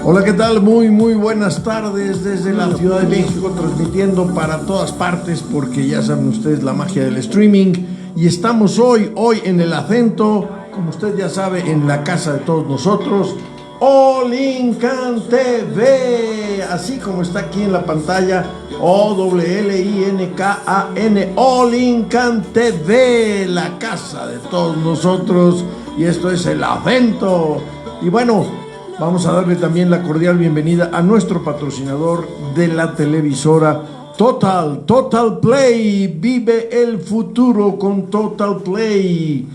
Hola, ¿qué tal? Muy buenas tardes desde la Ciudad de México, transmitiendo para todas partes, porque ya saben ustedes la magia del streaming. Y estamos hoy en el acento, como usted ya sabe, en la casa de todos nosotros, Olincan TV, así como está aquí en la pantalla, OWLINKAN, Olincan TV, la casa de todos nosotros, y esto es el acento. Y bueno, vamos a darle también la cordial bienvenida a nuestro patrocinador de la televisora Total Play. Vive el futuro con Total Play.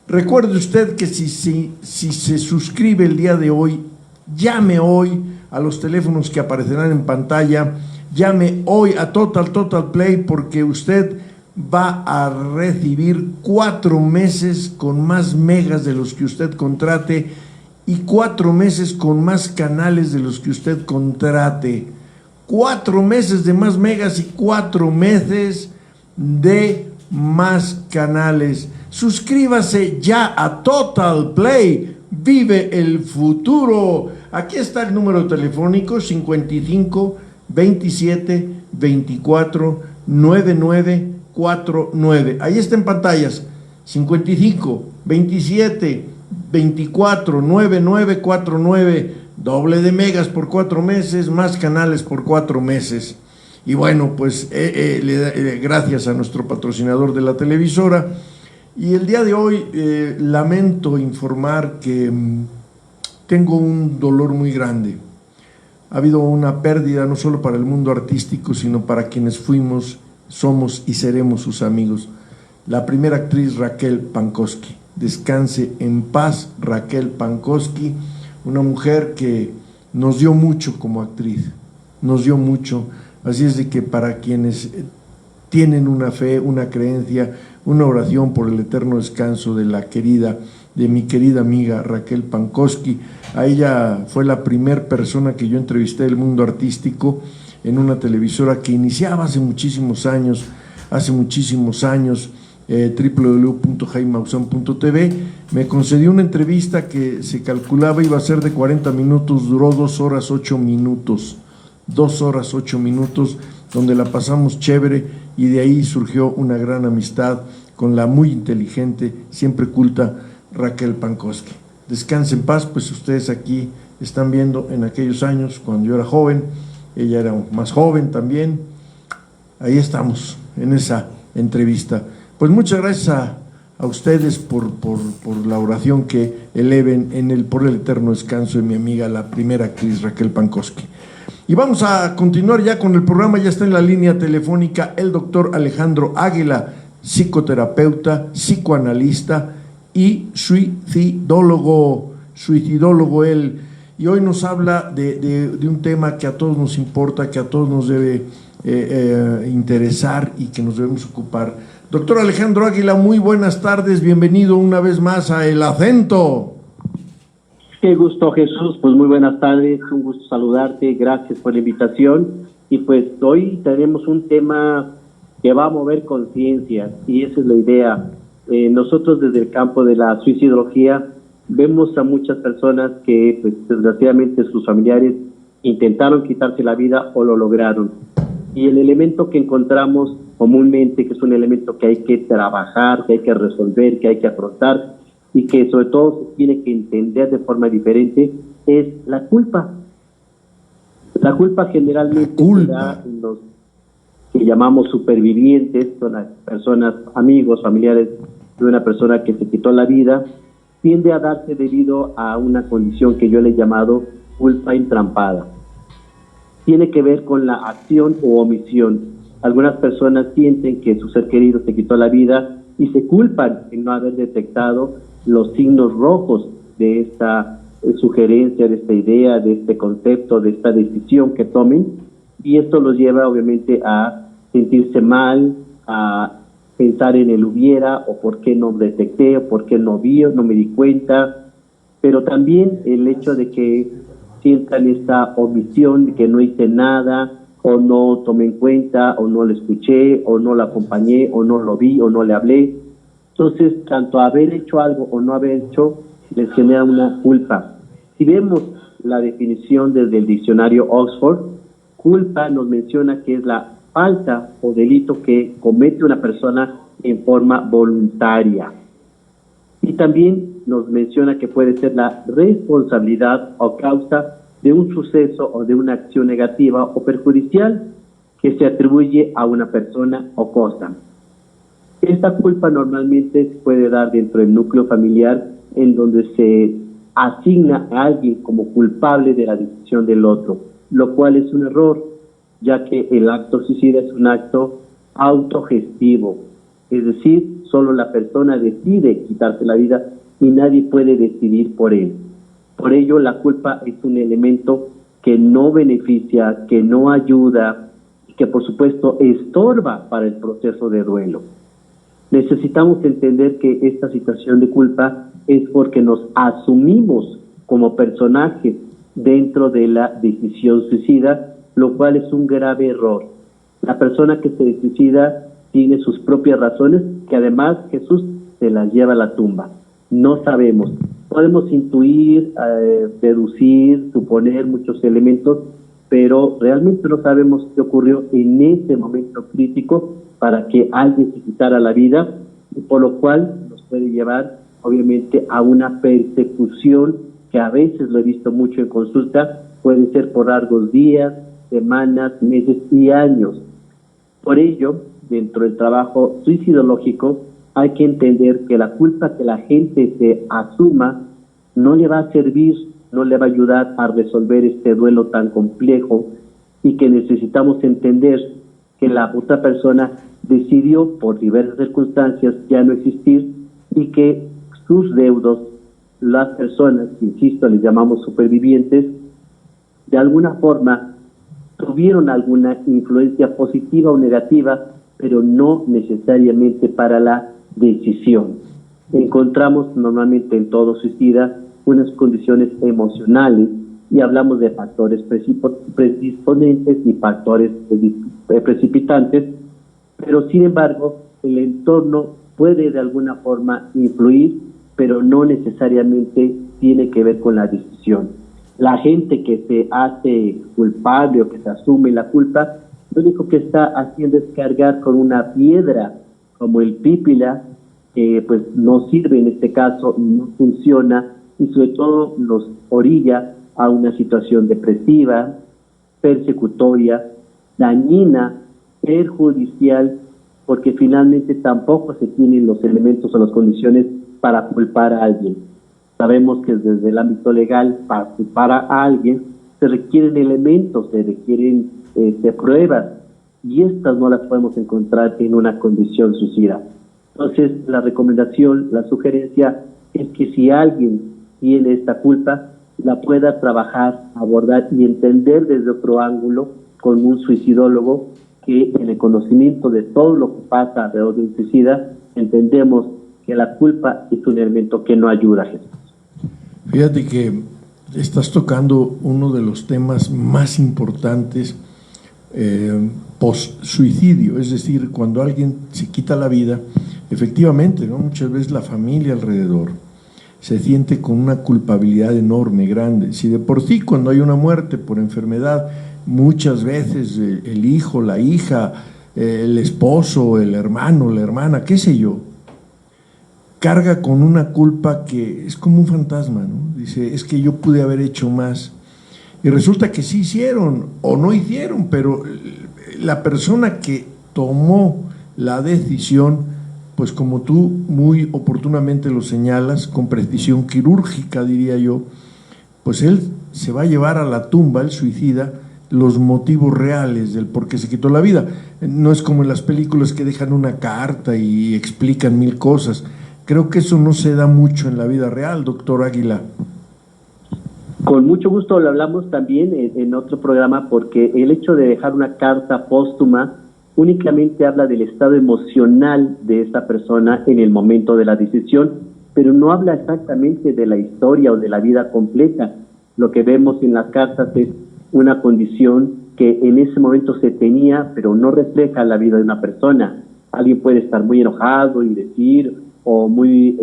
Recuerde usted que si se suscribe el día de hoy, llame hoy a los teléfonos que aparecerán en pantalla, llame hoy a Total Play, porque usted va a recibir 4 meses con más megas de los que usted contrate y 4 meses con más canales de los que usted contrate. 4 meses de más megas y 4 meses de más canales. Suscríbase ya a Total Play. Vive el futuro. Aquí está el número telefónico: 55 27 24 9949. Ahí está en pantallas: 55 27 24 9949. Doble de megas por 4 meses, más canales por 4 meses. Y bueno, pues gracias a nuestro patrocinador de la televisora. Y el día de hoy lamento informar que tengo un dolor muy grande. Ha habido una pérdida no solo para el mundo artístico, sino para quienes fuimos, somos y seremos sus amigos. La primera actriz, Raquel Pankowski. Descanse en paz, Raquel Pankowski, una mujer que nos dio mucho como actriz, nos dio mucho. Así es de que para quienes tienen una fe, una creencia, una oración por el eterno descanso de mi querida amiga Raquel Pankowski. A ella fue la primera persona que yo entrevisté del mundo artístico en una televisora que iniciaba hace muchísimos años, www.jaimemaussan.tv. Me concedió una entrevista que se calculaba iba a ser de 40 minutos, duró 2 horas 8 minutos, 2 horas 8 minutos, donde la pasamos chévere, y de ahí surgió una gran amistad con la muy inteligente, siempre culta Raquel Pankowski. Descanse en paz. Pues ustedes aquí están viendo en aquellos años, cuando yo era joven, ella era más joven también. Ahí estamos, en esa entrevista. Pues muchas gracias a ustedes por la oración que eleven por el eterno descanso de mi amiga, la primera actriz Raquel Pankowski. Y vamos a continuar ya con el programa. Ya está en la línea telefónica el doctor Alejandro Águila, psicoterapeuta, psicoanalista y suicidólogo él. Y hoy nos habla de un tema que a todos nos importa, que a todos nos debe interesar y que nos debemos ocupar. Doctor Alejandro Águila, muy buenas tardes, bienvenido una vez más a El Acento. Qué gusto, Jesús, pues muy buenas tardes, un gusto saludarte, gracias por la invitación. Y pues hoy tenemos un tema que va a mover conciencia, y esa es la idea. Nosotros desde el campo de la suicidología vemos a muchas personas que pues desgraciadamente sus familiares intentaron quitarse la vida o lo lograron. Y el elemento que encontramos comúnmente, que es un elemento que hay que trabajar, que hay que resolver, que hay que afrontar y que sobre todo se tiene que entender de forma diferente, es la culpa. La culpa generalmente se da en los que llamamos supervivientes, son las personas, amigos, familiares de una persona que se quitó la vida, tiende a darse debido a una condición que yo le he llamado culpa entrampada. Tiene que ver con la acción o omisión. Algunas personas sienten que su ser querido se quitó la vida y se culpan en no haber detectado los signos rojos de esta sugerencia, de esta idea, de este concepto, de esta decisión que tomen, y esto los lleva obviamente a sentirse mal, a pensar en el hubiera, o por qué no detecté, o por qué no vi, o no me di cuenta, pero también el hecho de que sientan esta omisión, de que no hice nada, o no tomé en cuenta, o no lo escuché, o no lo acompañé, o no lo vi, o no le hablé. Entonces, tanto haber hecho algo o no haber hecho, les genera una culpa. Si vemos la definición desde el diccionario Oxford, culpa nos menciona que es la falta o delito que comete una persona en forma voluntaria. Y también nos menciona que puede ser la responsabilidad o causa de un suceso o de una acción negativa o perjudicial que se atribuye a una persona o cosa. Esta culpa normalmente se puede dar dentro del núcleo familiar, en donde se asigna a alguien como culpable de la decisión del otro, lo cual es un error, ya que el acto suicida es un acto autogestivo, es decir, solo la persona decide quitarse la vida y nadie puede decidir por él. Por ello, la culpa es un elemento que no beneficia, que no ayuda y que, por supuesto, estorba para el proceso de duelo. Necesitamos entender que esta situación de culpa es porque nos asumimos como personajes dentro de la decisión suicida, lo cual es un grave error. La persona que se suicida tiene sus propias razones, que además Jesús se las lleva a la tumba. No sabemos. Podemos intuir, deducir, suponer muchos elementos, pero realmente no sabemos qué ocurrió en ese momento crítico para que alguien se quitara la vida, y por lo cual nos puede llevar, obviamente, a una persecución que a veces lo he visto mucho en consulta, puede ser por largos días, semanas, meses y años. Por ello, dentro del trabajo suicidológico, hay que entender que la culpa que la gente se asuma no le va a servir, no le va a ayudar a resolver este duelo tan complejo, y que necesitamos entender que la otra persona decidió por diversas circunstancias ya no existir, y que sus deudos, las personas, insisto, les llamamos supervivientes, de alguna forma tuvieron alguna influencia positiva o negativa, pero no necesariamente para la decisión. Encontramos normalmente en todo suicida unas condiciones emocionales, y hablamos de factores predisponentes y factores precipitantes, pero sin embargo el entorno puede de alguna forma influir, pero no necesariamente tiene que ver con la decisión. La gente que se hace culpable o que se asume la culpa, lo único que está haciendo es cargar con una piedra como el pípila, que pues no sirve en este caso, no funciona, y sobre todo nos orilla a una situación depresiva, persecutoria, dañina, perjudicial, porque finalmente tampoco se tienen los elementos o las condiciones para culpar a alguien. Sabemos que desde el ámbito legal, para culpar a alguien, se requieren elementos, se requieren pruebas, y estas no las podemos encontrar en una condición suicida. Entonces, la recomendación, la sugerencia es que si alguien tiene esta culpa, la pueda trabajar, abordar y entender desde otro ángulo con un suicidólogo, que en el conocimiento de todo lo que pasa alrededor de un suicida, entendemos que la culpa es un elemento que no ayuda a Jesús. Fíjate que estás tocando uno de los temas más importantes post-suicidio, es decir, cuando alguien se quita la vida, efectivamente, ¿no? Muchas veces la familia alrededor se siente con una culpabilidad enorme, grande. Si de por sí cuando hay una muerte por enfermedad, muchas veces el hijo, la hija, el esposo, el hermano, la hermana, qué sé yo, carga con una culpa que es como un fantasma, ¿no? Dice, es que yo pude haber hecho más. Y resulta que sí hicieron o no hicieron, pero la persona que tomó la decisión, pues como tú muy oportunamente lo señalas, con precisión quirúrgica diría yo, pues él se va a llevar a la tumba, el suicida, los motivos reales del por qué se quitó la vida. No es como en las películas que dejan una carta y explican mil cosas. Creo que eso no se da mucho en la vida real, doctor Águila. Con mucho gusto lo hablamos también en otro programa, porque el hecho de dejar una carta póstuma únicamente habla del estado emocional de esa persona en el momento de la decisión, pero no habla exactamente de la historia o de la vida completa. Lo que vemos en las cartas es una condición que en ese momento se tenía, pero no refleja la vida de una persona. Alguien puede estar muy enojado y decir, o muy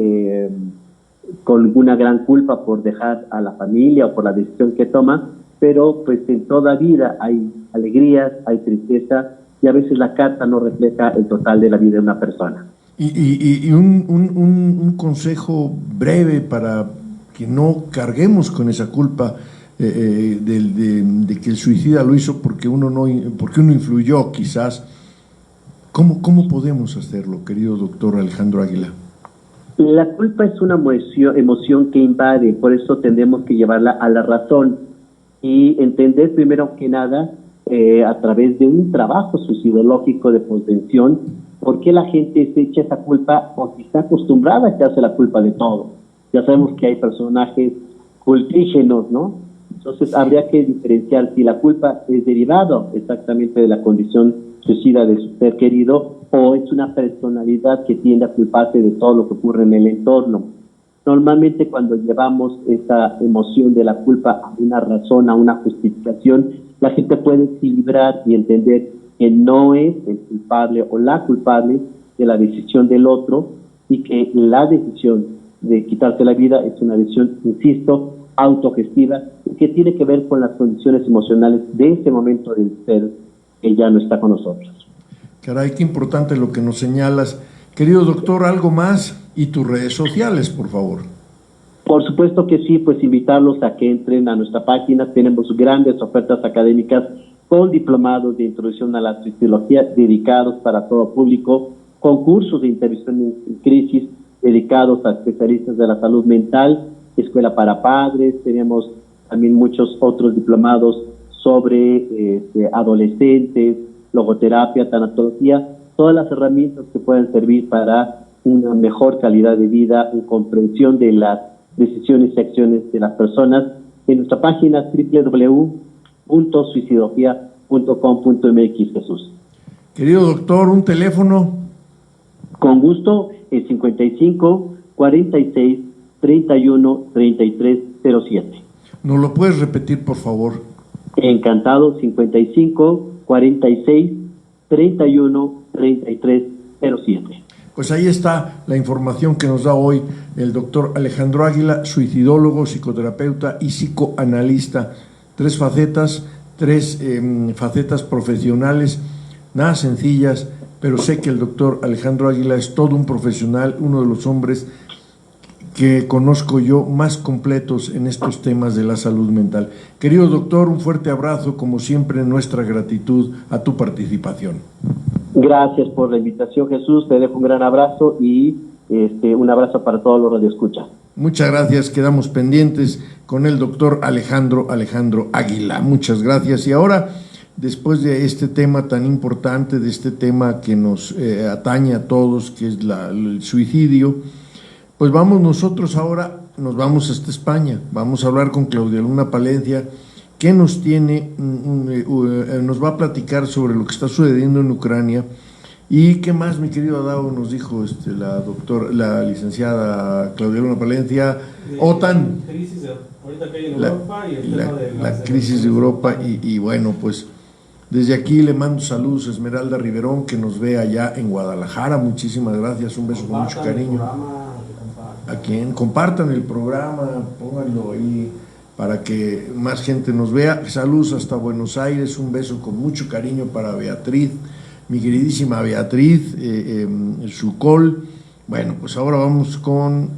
con una gran culpa por dejar a la familia o por la decisión que toma, pero pues en toda vida hay alegrías, hay tristeza, y a veces la carta no refleja el total de la vida de una persona. Y un consejo breve para que no carguemos con esa culpa de que el suicida lo hizo porque uno influyó quizás. ¿Cómo podemos hacerlo, querido doctor Alejandro Águila? La culpa es una emoción que invade, por eso tendremos que llevarla a la razón y entender primero que nada a través de un trabajo suicidológico de posvención por qué la gente se echa esa culpa o si está acostumbrada a echarse la culpa de todo. Ya sabemos que hay personajes cultígenos, ¿no? Entonces habría que diferenciar si la culpa es derivada exactamente de la condición suicida de su ser querido o es una personalidad que tiende a culparse de todo lo que ocurre en el entorno. Normalmente cuando llevamos esa emoción de la culpa a una razón, a una justificación, la gente puede equilibrar y entender que no es el culpable o la culpable de la decisión del otro y que la decisión de quitarse la vida es una decisión, insisto, autogestiva y que tiene que ver con las condiciones emocionales de ese momento del ser que ya no está con nosotros. Caray, qué importante lo que nos señalas. Querido doctor, ¿algo más? Y tus redes sociales, por favor. Por supuesto que sí, pues invitarlos a que entren a nuestra página. Tenemos grandes ofertas académicas con diplomados de introducción a la suicidología dedicados para todo público, concursos de intervención en crisis dedicados a especialistas de la salud mental, escuela para padres, tenemos también muchos otros diplomados sobre adolescentes, logoterapia, tanatología, todas las herramientas que puedan servir para una mejor calidad de vida, una comprensión de las decisiones y acciones de las personas en nuestra página www.suicidología.com.mx. Jesús. Querido doctor, un teléfono. Con gusto, el 55 46 31 33 07. ¿Nos lo puedes repetir, por favor? Encantado, 55 46 31 33 07. Pues ahí está la información que nos da hoy el doctor Alejandro Águila, suicidólogo, psicoterapeuta y psicoanalista. Tres facetas profesionales, nada sencillas, pero sé que el doctor Alejandro Águila es todo un profesional, uno de los hombres que conozco yo más completos en estos temas de la salud mental. Querido doctor, un fuerte abrazo, como siempre, nuestra gratitud a tu participación. Gracias por la invitación, Jesús. Te dejo un gran abrazo y un abrazo para todos los radioescuchas. Muchas gracias. Quedamos pendientes con el doctor Alejandro Águila. Muchas gracias. Y ahora, después de este tema tan importante, de este tema que nos atañe a todos, que es el suicidio, pues nosotros ahora nos vamos hasta España. Vamos a hablar con Claudia Luna Palencia, que nos va a platicar sobre lo que está sucediendo en Ucrania. ¿Y qué más, mi querido Adao, nos dijo la licenciada Claudia Luna Palencia? OTAN. Ahorita que hay en Europa y el tema de la crisis de Europa. Y bueno, pues desde aquí le mando saludos a Esmeralda Riverón, que nos ve allá en Guadalajara. Muchísimas gracias, un beso con mucho cariño. A quien compartan el programa, pónganlo ahí para que más gente nos vea. Saludos hasta Buenos Aires, un beso con mucho cariño para Beatriz, mi queridísima Beatriz Sucol. Bueno, pues ahora vamos con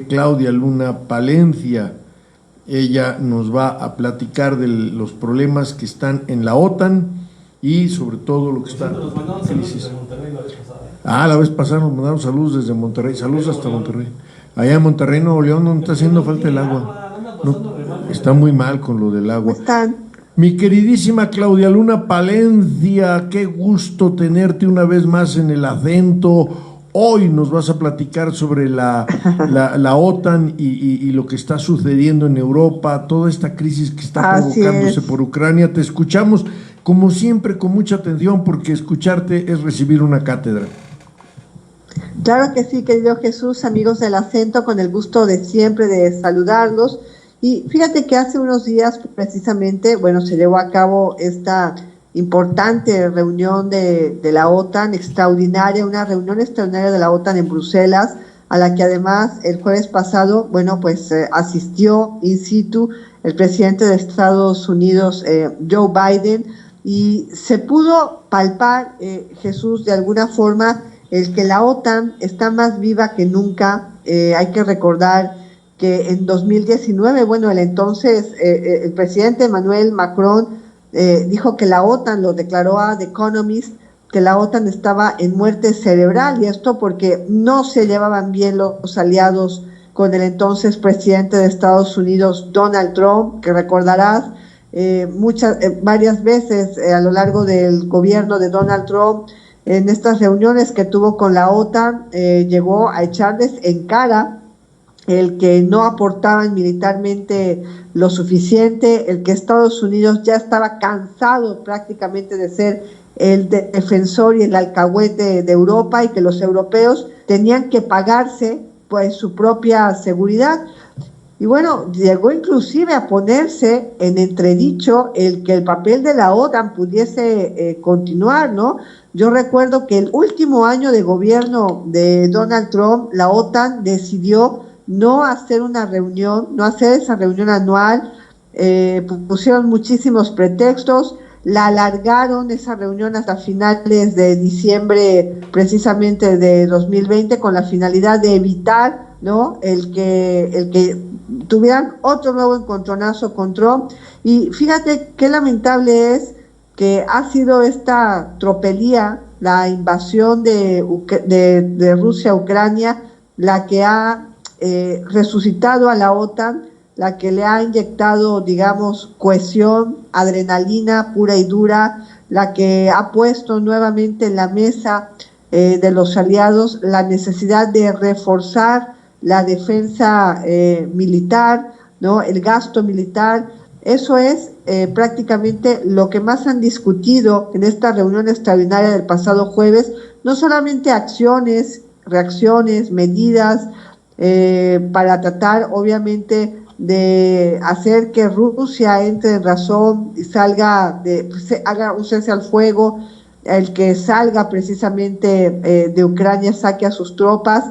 Claudia Luna Palencia. Ella nos va a platicar de los problemas que están en la OTAN y sobre todo lo que está en crisis. La vez pasada nos mandaron saludos desde Monterrey. Saludos hasta Monterrey. Allá en Monterrey, Nuevo León, donde está haciendo falta el agua. No, está muy mal con lo del agua. Mi queridísima Claudia Luna Palencia, qué gusto tenerte una vez más en el Acento. Hoy nos vas a platicar sobre la OTAN y lo que está sucediendo en Europa, toda esta crisis que está provocándose por Ucrania. Te escuchamos, como siempre, con mucha atención, porque escucharte es recibir una cátedra. Claro que sí, querido Jesús, amigos del Acento, con el gusto de siempre de saludarlos. Y fíjate que hace unos días precisamente, se llevó a cabo esta importante reunión de la OTAN extraordinaria, una reunión extraordinaria de la OTAN en Bruselas, a la que además el jueves pasado, bueno, pues asistió in situ el presidente de Estados Unidos, Joe Biden, y se pudo palpar, Jesús, de alguna forma, el que la OTAN está más viva que nunca. Hay que recordar que en 2019, bueno, el entonces el presidente Emmanuel Macron dijo que la OTAN, lo declaró a The Economist, que la OTAN estaba en muerte cerebral, y esto porque no se llevaban bien los aliados con el entonces presidente de Estados Unidos, Donald Trump, que recordarás varias veces a lo largo del gobierno de Donald Trump, en estas reuniones que tuvo con la OTAN, llegó a echarles en cara el que no aportaban militarmente lo suficiente, el que Estados Unidos ya estaba cansado prácticamente de ser el defensor y el alcahuete de Europa, y que los europeos tenían que pagarse pues su propia seguridad. Y bueno, llegó inclusive a ponerse en entredicho el que el papel de la OTAN pudiese continuar, ¿no? Yo recuerdo que el último año de gobierno de Donald Trump, la OTAN decidió no hacer una reunión, no hacer esa reunión anual, pusieron muchísimos pretextos, la alargaron esa reunión hasta finales de diciembre precisamente de 2020, con la finalidad de evitar, ¿no?, el que tuvieran otro nuevo encontronazo con Trump. Y fíjate qué lamentable es que ha sido esta tropelía, la invasión de Rusia a Ucrania, la que ha resucitado a la OTAN, la que le ha inyectado, digamos, cohesión, adrenalina pura y dura, la que ha puesto nuevamente en la mesa de los aliados la necesidad de reforzar la defensa militar, ¿no?, el gasto militar. Eso es prácticamente lo que más han discutido en esta reunión extraordinaria del pasado jueves, no solamente acciones, reacciones, medidas para tratar obviamente de hacer que Rusia entre en razón y haga un cese al fuego, el que salga precisamente de Ucrania, saque a sus tropas.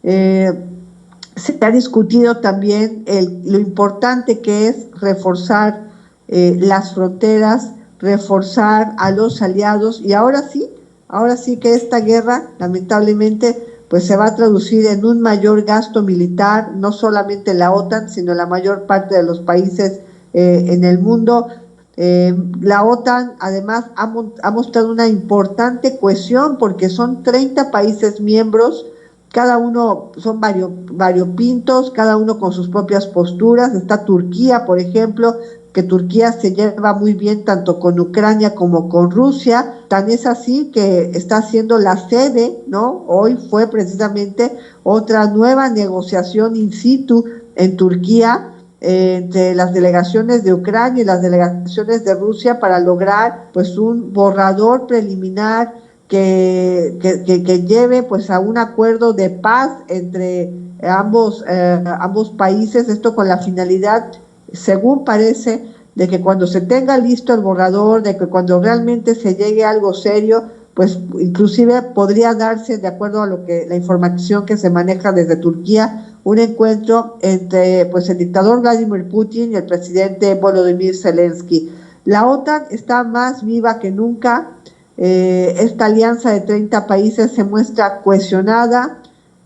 Se ha discutido también lo importante que es reforzar las fronteras, reforzar a los aliados, y ahora sí que esta guerra lamentablemente pues se va a traducir en un mayor gasto militar, no solamente la OTAN, sino la mayor parte de los países en el mundo. La OTAN además ha mostrado una importante cohesión, porque son 30 países miembros, cada uno son variopintos, cada uno con sus propias posturas. Está Turquía, por ejemplo, que Turquía se lleva muy bien tanto con Ucrania como con Rusia, tan es así que está siendo la sede, ¿no? Hoy fue precisamente otra nueva negociación in situ en Turquía entre las delegaciones de Ucrania y las delegaciones de Rusia para lograr pues un borrador preliminar que lleve pues a un acuerdo de paz entre ambos países, esto con la finalidad, según parece, de que cuando se tenga listo el borrador, de que cuando realmente se llegue a algo serio, pues inclusive podría darse, de acuerdo a la información que se maneja desde Turquía, un encuentro entre pues el dictador Vladimir Putin y el presidente Volodymyr Zelensky. La OTAN está más viva que nunca. Esta alianza de 30 países se muestra cohesionada,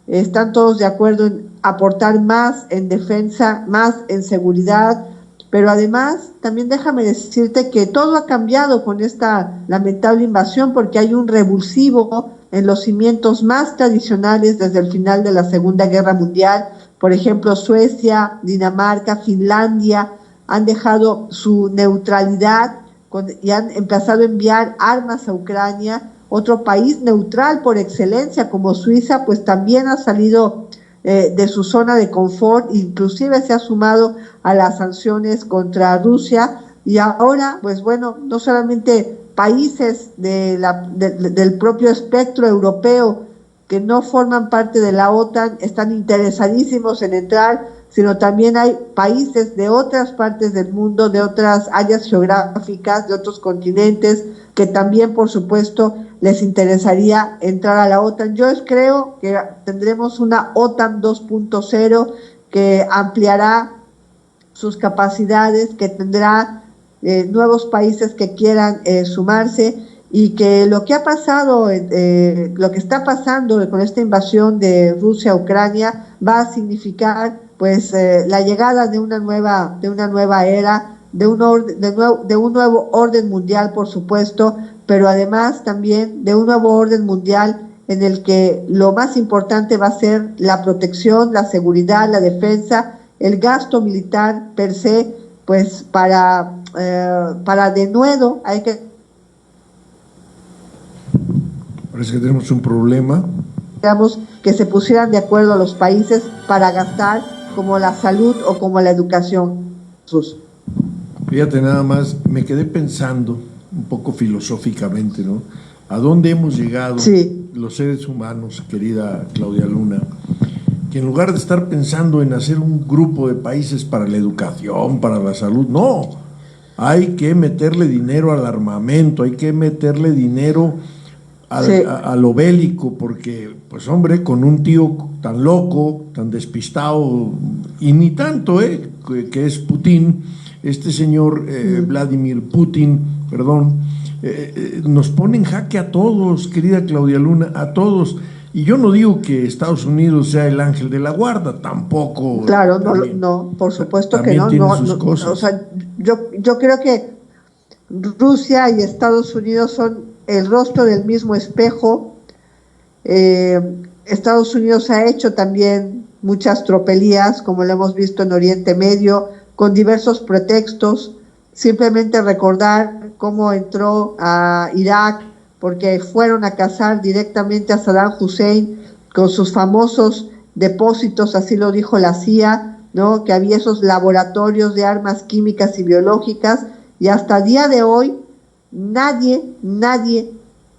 están todos de acuerdo en aportar más en defensa, más en seguridad, pero además también déjame decirte que todo ha cambiado con esta lamentable invasión, porque hay un revulsivo en los cimientos más tradicionales desde el final de la Segunda Guerra Mundial. Por ejemplo, Suecia, Dinamarca, Finlandia han dejado su neutralidad y han empezado a enviar armas a Ucrania. Otro país neutral por excelencia como Suiza pues también ha salido de su zona de confort, inclusive se ha sumado a las sanciones contra Rusia. Y ahora pues bueno, no solamente países del propio espectro europeo que no forman parte de la OTAN están interesadísimos en entrar, sino también hay países de otras partes del mundo, de otras áreas geográficas, de otros continentes, que también, por supuesto, les interesaría entrar a la OTAN. Yo creo que tendremos una OTAN 2.0 que ampliará sus capacidades, que tendrá nuevos países que quieran sumarse, y que lo que ha pasado, lo que está pasando con esta invasión de Rusia a Ucrania va a significar pues la llegada de una nueva era, de un nuevo orden mundial, por supuesto, pero además también de un nuevo orden mundial en el que lo más importante va a ser la protección, la seguridad, la defensa, el gasto militar per se, pues para denuedo hay que... Parece que tenemos un problema. Digamos, que se pusieran de acuerdo los países para gastar como la salud o como la educación. Jesús. Fíjate nada más, me quedé pensando un poco filosóficamente, ¿no? ¿A dónde hemos llegado los seres humanos, querida Claudia Luna? Que en lugar de estar pensando en hacer un grupo de países para la educación, para la salud, no, hay que meterle dinero al armamento, hay que meterle dinero a lo bélico, porque, pues hombre, con un tío tan loco, tan despistado, y ni tanto, que es Putin, este señor Vladimir Putin, perdón, nos pone en jaque a todos, querida Claudia Luna, a todos. Y yo no digo que Estados Unidos sea el ángel de la guarda, tampoco. Claro, no, por supuesto que no. Sus cosas. O sea, yo creo que Rusia y Estados Unidos son el rostro del mismo espejo. Estados Unidos ha hecho también muchas tropelías, como lo hemos visto en Oriente Medio, con diversos pretextos. Simplemente recordar cómo entró a Irak, porque fueron a cazar directamente a Saddam Hussein con sus famosos depósitos, así lo dijo la CIA, ¿no? Que había esos laboratorios de armas químicas y biológicas, y hasta el día de hoy nadie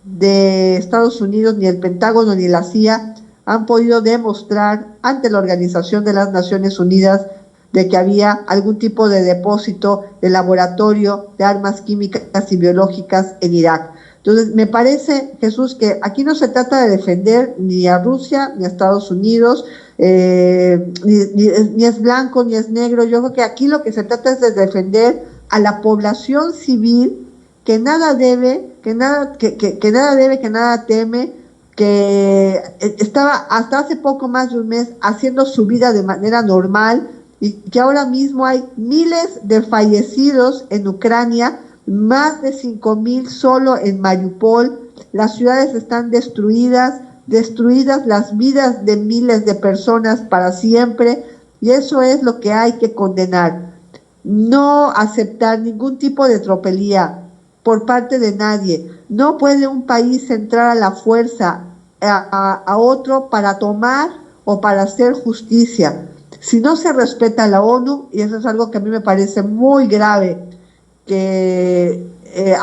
de Estados Unidos, ni el Pentágono ni la CIA han podido demostrar ante la Organización de las Naciones Unidas de que había algún tipo de depósito de laboratorio de armas químicas y biológicas en Irak. Entonces, me parece, Jesús, que aquí no se trata de defender ni a Rusia ni a Estados Unidos, ni es blanco ni es negro. Yo creo que aquí lo que se trata es de defender a la población civil que nada debe, que nada teme, que estaba hasta hace poco más de un mes haciendo su vida de manera normal, y que ahora mismo hay miles de fallecidos en Ucrania, más de 5,000 solo en Mariupol. Las ciudades están destruidas las vidas de miles de personas para siempre, y eso es lo que hay que condenar. No aceptar ningún tipo de tropelía por parte de nadie. No puede un país entrar a la fuerza a otro para tomar o para hacer justicia. Si no se respeta a la ONU, y eso es algo que a mí me parece muy grave, que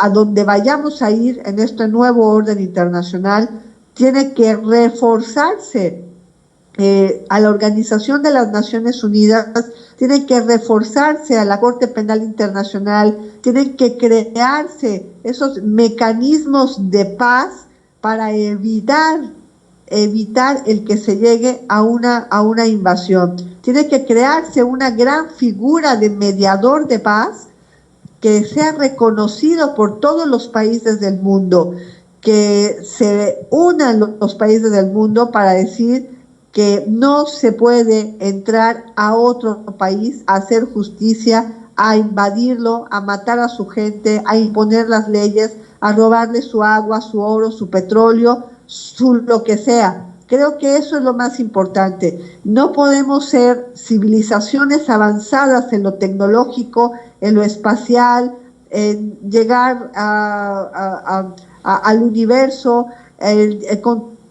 a donde vayamos a ir en este nuevo orden internacional, tiene que reforzarse a la Organización de las Naciones Unidas, tiene que reforzarse a la Corte Penal Internacional, tienen que crearse esos mecanismos de paz para evitar el que se llegue a una invasión. Tiene que crearse una gran figura de mediador de paz que sea reconocido por todos los países del mundo, que se unan los países del mundo para decir que no se puede entrar a otro país a hacer justicia, a invadirlo, a matar a su gente, a imponer las leyes, a robarle su agua, su oro, su petróleo, lo que sea. Creo que eso es lo más importante. No podemos ser civilizaciones avanzadas en lo tecnológico, en lo espacial, en llegar al universo,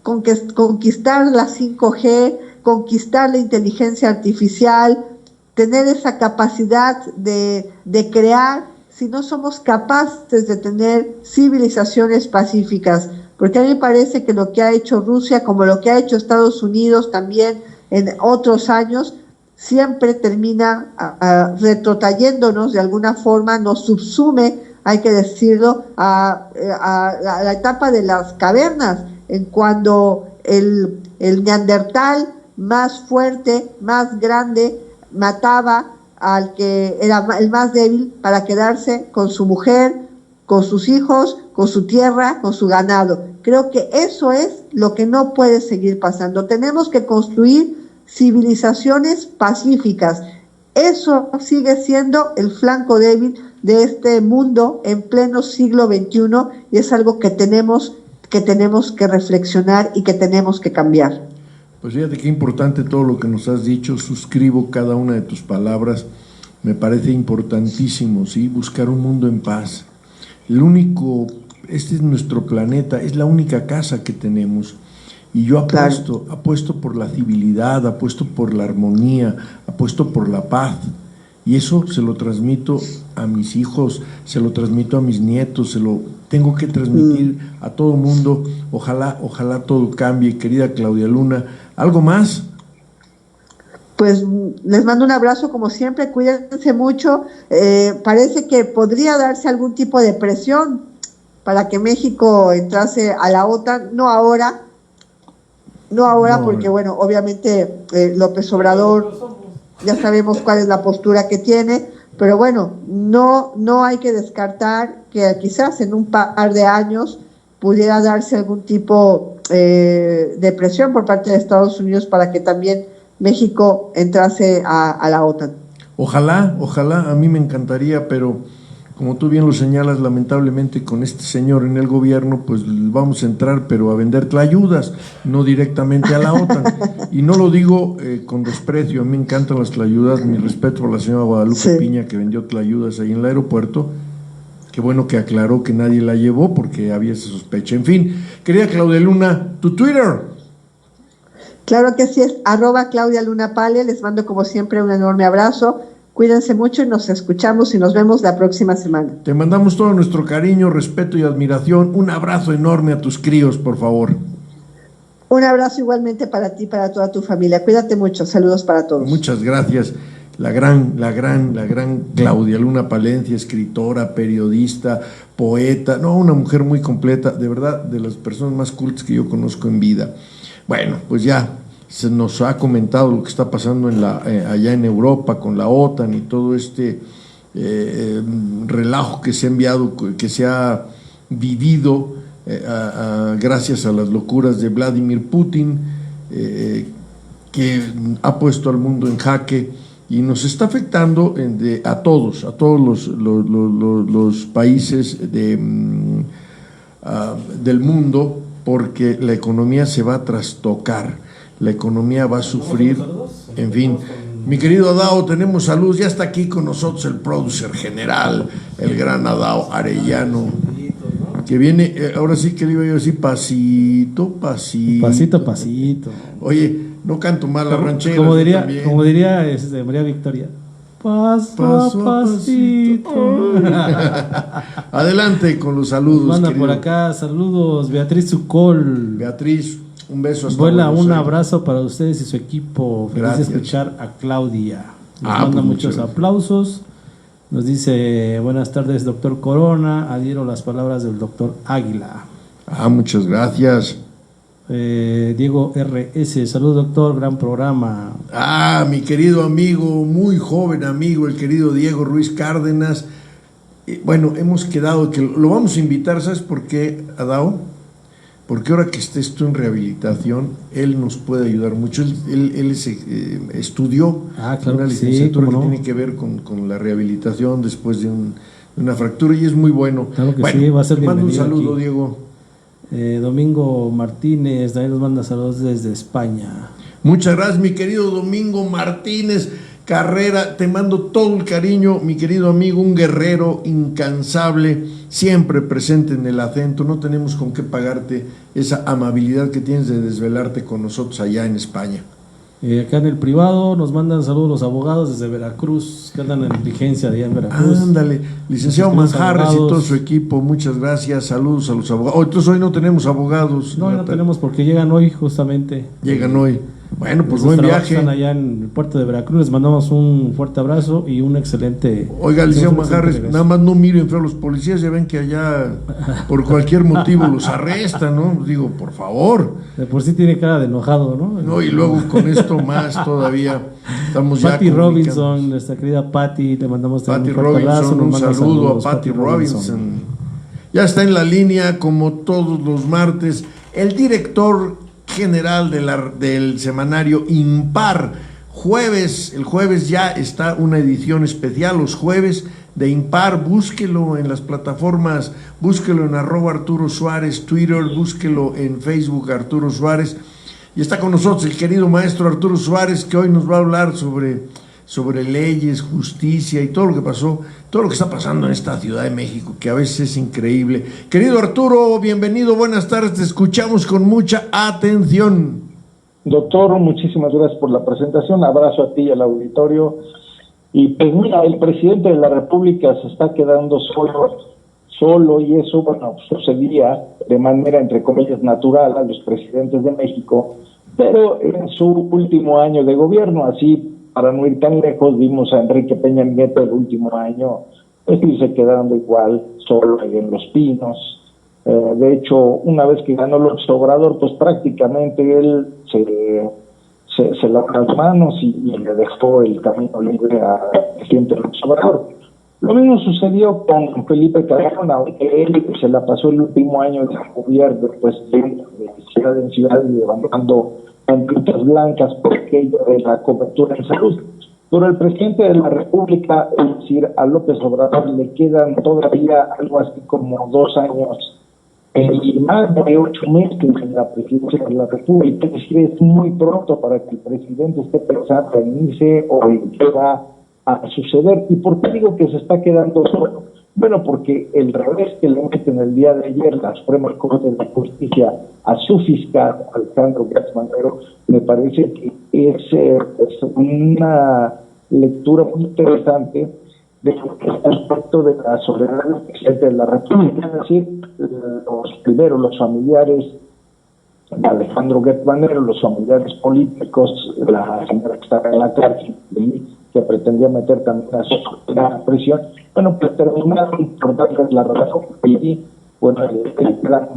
conquistar la 5G, conquistar la inteligencia artificial, tener esa capacidad de crear, si no somos capaces de tener civilizaciones pacíficas. porque a mí me parece que lo que ha hecho Rusia, como lo que ha hecho Estados Unidos también en otros años, siempre termina retrotrayéndonos de alguna forma, nos subsume, hay que decirlo, a la etapa de las cavernas, en cuando el neandertal más fuerte, más grande, mataba al que era el más débil para quedarse con su mujer, con sus hijos, con su tierra, con su ganado. Creo que eso es lo que no puede seguir pasando. Tenemos que construir civilizaciones pacíficas. Eso sigue siendo el flanco débil de este mundo en pleno siglo XXI y es algo que tenemos que reflexionar y que tenemos que cambiar. Pues fíjate qué importante todo lo que nos has dicho, suscribo cada una de tus palabras, me parece importantísimo, ¿sí? Buscar un mundo en paz. Este es nuestro planeta, es la única casa que tenemos. Y yo apuesto por la civilidad, apuesto por la armonía, apuesto por la paz. Y eso se lo transmito a mis hijos, se lo transmito a mis nietos, se lo tengo que transmitir a todo mundo. Ojalá todo cambie, querida Claudia Luna. ¿Algo más? Pues les mando un abrazo como siempre, cuídense mucho. Parece que podría darse algún tipo de presión para que México entrase a la OTAN, no ahora, porque bueno, obviamente López Obrador, ya sabemos cuál es la postura que tiene, pero bueno, no hay que descartar que quizás en un par de años pudiera darse algún tipo de presión por parte de Estados Unidos para que también México entrase a la OTAN. Ojalá, a mí me encantaría, pero como tú bien lo señalas, lamentablemente con este señor en el gobierno, pues vamos a entrar, pero a vender tlayudas, no directamente a la OTAN. Y no lo digo con desprecio, a mí me encantan las tlayudas, mi respeto por la señora Guadalupe Piña, que vendió tlayudas ahí en el aeropuerto. Qué bueno que aclaró que nadie la llevó porque había esa sospecha. En fin, querida Claudia Luna, tu Twitter. Claro que sí, es @ClaudiaLunaPale. Les mando como siempre un enorme abrazo. Cuídense mucho y nos escuchamos y nos vemos la próxima semana. Te mandamos todo nuestro cariño, respeto y admiración. Un abrazo enorme a tus críos, por favor. Un abrazo igualmente para ti, para toda tu familia. Cuídate mucho. Saludos para todos. Muchas gracias. La gran Claudia Luna Palencia, escritora, periodista, poeta, una mujer muy completa, de verdad, de las personas más cultas que yo conozco en vida. Bueno, pues ya se nos ha comentado lo que está pasando allá en Europa con la OTAN y todo este relajo que se ha enviado, que se ha vivido gracias a las locuras de Vladimir Putin, que ha puesto al mundo en jaque y nos está afectando a todos los países del mundo, porque la economía se va a trastocar, la economía va a sufrir, en fin. Mi querido Adao, tenemos salud, ya está aquí con nosotros el producer general, el gran Adao Arellano, que viene, ahora sí que le iba yo a decir pasito. Oye, no canto mal la ranchera. Como diría María Victoria. Paso a pasito. Adelante con los saludos. Manda por acá saludos Beatriz Zucol. Beatriz, un beso hasta Vuela, un abrazo para ustedes y su equipo. Feliz de escuchar a Claudia. Nos manda muchos aplausos. Nos dice, buenas tardes, doctor Corona. Adhiero las palabras del doctor Águila. Muchas gracias. Diego RS, saludos doctor, gran programa. Mi querido amigo, muy joven amigo, el querido Diego Ruiz Cárdenas. Bueno, hemos quedado que lo vamos a invitar, ¿sabes por qué, Adao? Porque ahora que estés tú en rehabilitación, él nos puede ayudar mucho. Él estudió una licenciatura que tiene que ver con la rehabilitación después de una fractura y es muy bueno. Claro que sí, va a ser bienvenido. Mando un saludo, aquí. Diego. Domingo Martínez también nos manda saludos desde España. Muchas gracias, mi querido Domingo Martínez Carrera, te mando todo el cariño, mi querido amigo, un guerrero incansable, siempre presente en el acento. No tenemos con qué pagarte esa amabilidad que tienes de desvelarte con nosotros allá en España. Acá en el privado nos mandan saludos los abogados desde Veracruz, que andan en diligencia de allá en Veracruz. Ándale, licenciado Manjarres y todo su equipo, muchas gracias, saludos a los abogados. Entonces hoy no tenemos abogados. No tenemos porque llegan hoy justamente. Llegan hoy. Bueno, pues buen viaje. Están allá en el puerto de Veracruz, les mandamos un fuerte abrazo y un excelente... Oiga, licenciado Manjarres, nada más no miren feo a los policías, ya ven que allá por cualquier motivo los arrestan, ¿no? Digo, por favor. De por sí tiene cara de enojado, ¿no? No, y luego con esto más todavía estamos ya... Patty Robinson, nuestra querida Patty, le mandamos también un fuerte abrazo. Un saludo a Patty Robinson. Ya está en la línea, como todos los martes, el director general del semanario Impar. El jueves ya está una edición especial, los jueves de Impar. Búsquelo en las plataformas, búsquelo en @ArturoSuárez, Twitter, búsquelo en Facebook, Arturo Suárez. Y está con nosotros el querido maestro Arturo Suárez, que hoy nos va a hablar sobre leyes, justicia y todo lo que pasó, todo lo que está pasando en esta Ciudad de México, que a veces es increíble. Querido Arturo, bienvenido, buenas tardes, te escuchamos con mucha atención. Doctor, muchísimas gracias por la presentación, abrazo a ti y al auditorio. Y pues mira, el presidente de la República se está quedando solo y eso, bueno, sucedía de manera, entre comillas, natural a los presidentes de México, pero en su último año de gobierno, así para no ir tan lejos, vimos a Enrique Peña Nieto el último año, pues irse quedando igual, solo ahí en Los Pinos. De hecho, una vez que ganó López Obrador, pues prácticamente él se lavó las manos y le dejó el camino libre al presidente López Obrador. Lo mismo sucedió con Felipe Calderón, aunque él se la pasó el último año de gobierno, pues de ciudad en ciudad y levantando banderas blancas por aquello de la cobertura en salud. Pero el presidente de la República, es decir, a López Obrador, le quedan todavía algo así como 2 años y más de 8 meses en la presidencia de la República. Es decir, es muy pronto para que el presidente esté pensando en irse o en qué va a suceder. ¿Y por qué digo que se está quedando solo? Bueno, porque el revés que le meten el día de ayer la Suprema Corte de Justicia a su fiscal, Alejandro Gertz Manero, me parece que es una lectura muy interesante de lo que es el aspecto de la soberanía del presidente de la República, es decir, los familiares de Alejandro Gertz Manero, los familiares políticos, la señora que estaba en la cárcel, que pretendía meter también a su prisión, bueno, pues terminaron por darles la razón y bueno,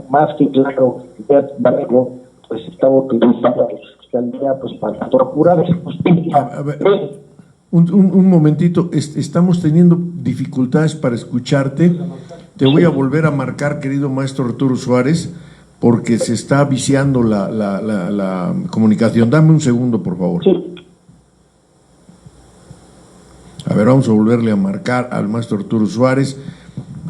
más que claro que Gertz Manero pues estaba utilizando a la fiscalía pues para procurar justicia. A ver, un momentito, estamos teniendo dificultades para escucharte. Te voy a volver a marcar, querido maestro Arturo Suárez, porque se está viciando la comunicación. Dame un segundo, por favor. Sí. A ver, vamos a volverle a marcar al maestro Arturo Suárez.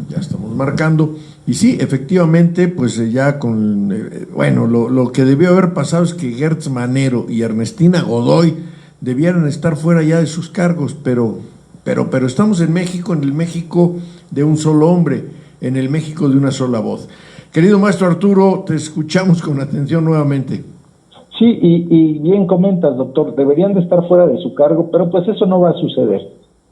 Ya estamos marcando. Y sí, efectivamente, pues ya con... bueno, lo que debió haber pasado es que Gertz Manero y Ernestina Godoy debieran estar fuera ya de sus cargos, pero estamos en México, en el México de un solo hombre, en el México de una sola voz. Querido maestro Arturo, te escuchamos con atención nuevamente. Sí, y bien comentas, doctor, deberían de estar fuera de su cargo, pero pues eso no va a suceder,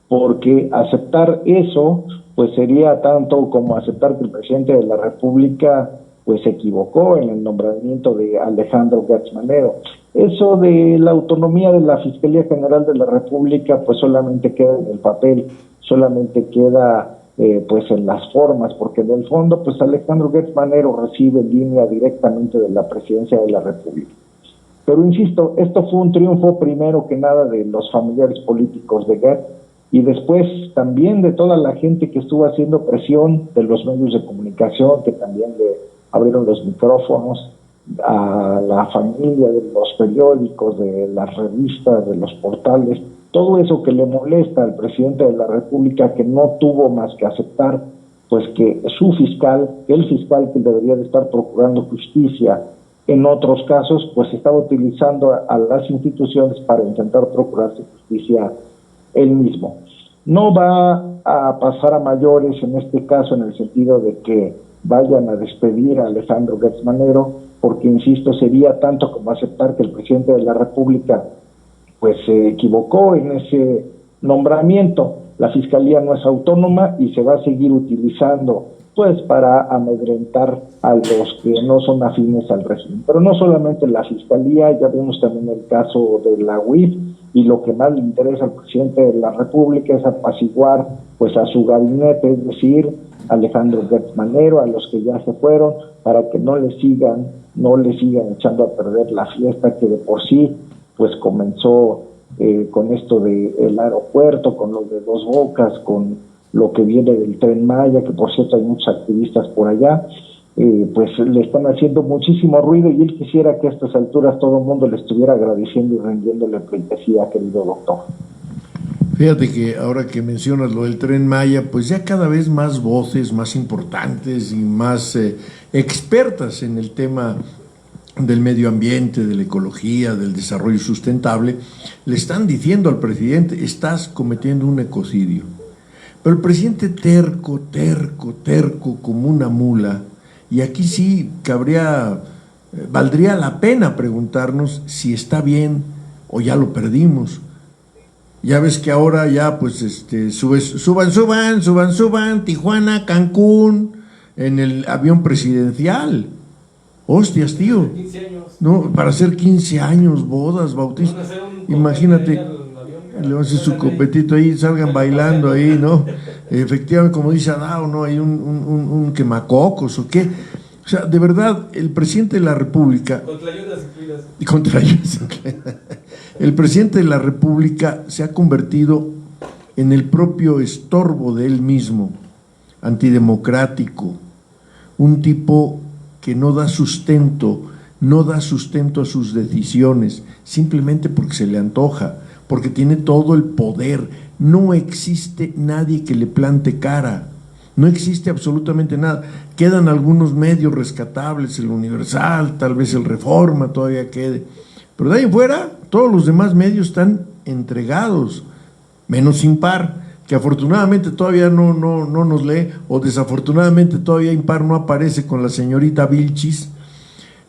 porque aceptar eso, pues sería tanto como aceptar que el presidente de la República pues se equivocó en el nombramiento de Alejandro Gertz Manero. Eso de la autonomía de la Fiscalía General de la República pues solamente queda en el papel, solamente queda pues en las formas, porque en el fondo pues Alejandro Gertz Manero recibe línea directamente de la Presidencia de la República. Pero insisto, esto fue un triunfo primero que nada de los familiares políticos de Gertz y después también de toda la gente que estuvo haciendo presión, de los medios de comunicación que también le abrieron los micrófonos, a la familia de los periódicos, de las revistas, de los portales, todo eso que le molesta al presidente de la República, que no tuvo más que aceptar pues que su fiscal, el fiscal que debería de estar procurando justicia en otros casos, pues estaba utilizando a las instituciones para intentar procurarse justicia él mismo. No va a pasar a mayores en este caso, en el sentido de que vayan a despedir a Alejandro Gertz Manero, porque, insisto, sería tanto como aceptar que el presidente de la República pues se equivocó en ese nombramiento. La Fiscalía no es autónoma y se va a seguir utilizando pues para amedrentar a los que no son afines al régimen. Pero no solamente la Fiscalía, ya vemos también el caso de la UIF, y lo que más le interesa al presidente de la República es apaciguar pues a su gabinete, es decir, Alejandro Gertz Manero, a los que ya se fueron, para que no le sigan echando a perder la fiesta que de por sí pues comenzó con esto del aeropuerto, con lo de Dos Bocas, con lo que viene del Tren Maya, que por cierto hay muchos activistas por allá, pues le están haciendo muchísimo ruido, y él quisiera que a estas alturas todo el mundo le estuviera agradeciendo y rendiéndole pleitesía, querido doctor. Fíjate que ahora que mencionas lo del Tren Maya, pues ya cada vez más voces más importantes y más expertas en el tema del medio ambiente, de la ecología, del desarrollo sustentable, le están diciendo al presidente: estás cometiendo un ecocidio. Pero el presidente terco como una mula, y aquí sí valdría la pena preguntarnos si está bien o ya lo perdimos. Ya ves que ahora ya pues suban, Tijuana, Cancún, en el avión presidencial. Hostias, tío. 15 años. No, para hacer 15 años, bodas, bautizos. Imagínate, le van a hacer su copetito ahí, salgan bailando ahí, ¿no? Efectivamente, como dice Adao, ¿no? Hay un quemacocos o qué. O sea, de verdad, el presidente de la República... Contra ayudas incluidas. El presidente de la República se ha convertido en el propio estorbo de él mismo, antidemocrático, un tipo que no da sustento a sus decisiones, simplemente porque se le antoja, porque tiene todo el poder. No existe nadie que le plante cara, no existe absolutamente nada. Quedan algunos medios rescatables, el Universal, tal vez el Reforma todavía quede, pero de ahí en fuera todos los demás medios están entregados, menos Impar, que afortunadamente todavía no nos lee, o desafortunadamente todavía Impar no aparece con la señorita Vilchis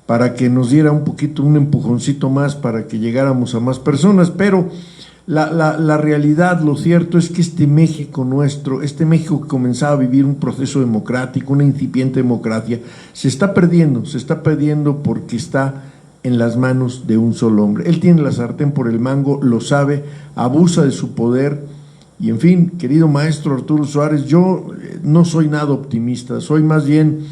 para que nos diera un poquito, un empujoncito más para que llegáramos a más personas. Pero la realidad, lo cierto es que este México nuestro, este México que comenzaba a vivir un proceso democrático, una incipiente democracia, se está perdiendo porque está en las manos de un solo hombre. Él tiene la sartén por el mango, lo sabe, abusa de su poder. Y en fin, querido maestro Arturo Suárez, yo no soy nada optimista, soy más bien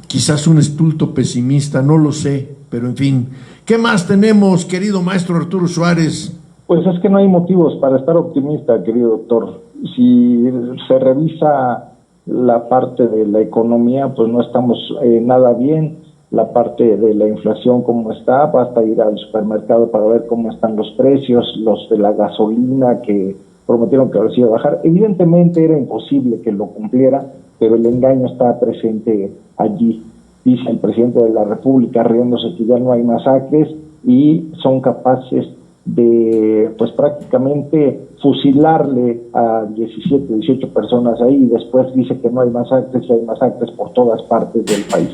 quizás un estulto pesimista, no lo sé, pero en fin. ¿Qué más tenemos, querido maestro Arturo Suárez? Pues es que no hay motivos para estar optimista, querido doctor. Si se revisa la parte de la economía, pues no estamos nada bien. La parte de la inflación, cómo está, basta ir al supermercado para ver cómo están los precios, los de la gasolina que prometieron que ahora sí iba a bajar. Evidentemente era imposible que lo cumpliera, pero el engaño está presente allí. Dice el presidente de la República riéndose que ya no hay masacres, y son capaces de pues prácticamente fusilarle a 17, 18 personas ahí, y después dice que no hay masacres, y hay masacres por todas partes del país.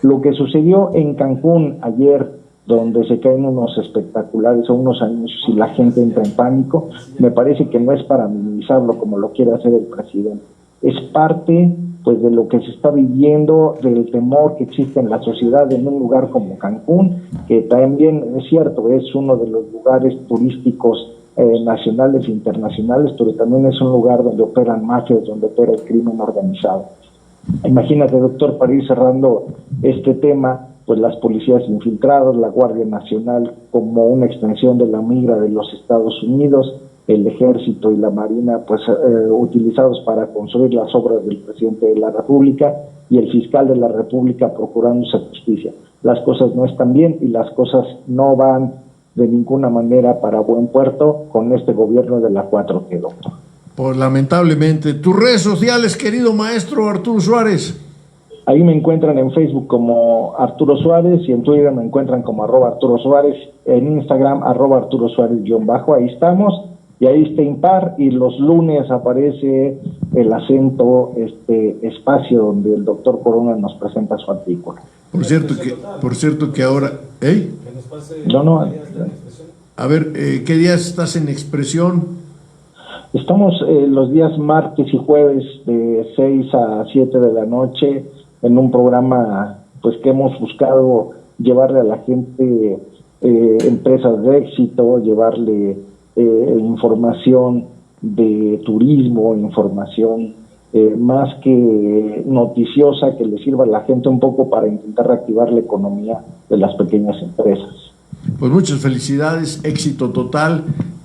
Lo que sucedió en Cancún ayer, donde se caen unos espectaculares o unos anuncios y la gente entra en pánico, me parece que no es para minimizarlo como lo quiere hacer el presidente. Es parte pues de lo que se está viviendo, del temor que existe en la sociedad en un lugar como Cancún, que también es cierto, es uno de los lugares turísticos nacionales e internacionales, pero también es un lugar donde operan mafias, donde opera el crimen organizado. Imagínate, doctor, para ir cerrando este tema, pues las policías infiltradas, la Guardia Nacional como una extensión de la migra de los Estados Unidos, el Ejército y la Marina pues utilizados para construir las obras del presidente de la República, y el fiscal de la República procurándose justicia. Las cosas no están bien y las cosas no van de ninguna manera para buen puerto con este gobierno de la 4T, doctor. Pues lamentablemente. Tus redes sociales, querido maestro Arturo Suárez. Ahí me encuentran en Facebook como Arturo Suárez, y en Twitter me encuentran como @Arturo Suárez, en Instagram @Arturo Suárez _, ahí estamos, y ahí está Impar, y los lunes aparece el acento, espacio donde el doctor Corona nos presenta su artículo. Por cierto que ahora, No, A ver, ¿qué días estás en Expresión? Estamos los días martes y jueves de 6 a 7 de la noche en un programa pues que hemos buscado llevarle a la gente empresas de éxito, llevarle información de turismo, información más que noticiosa, que le sirva a la gente un poco para intentar reactivar la economía de las pequeñas empresas. Pues muchas felicidades, éxito total.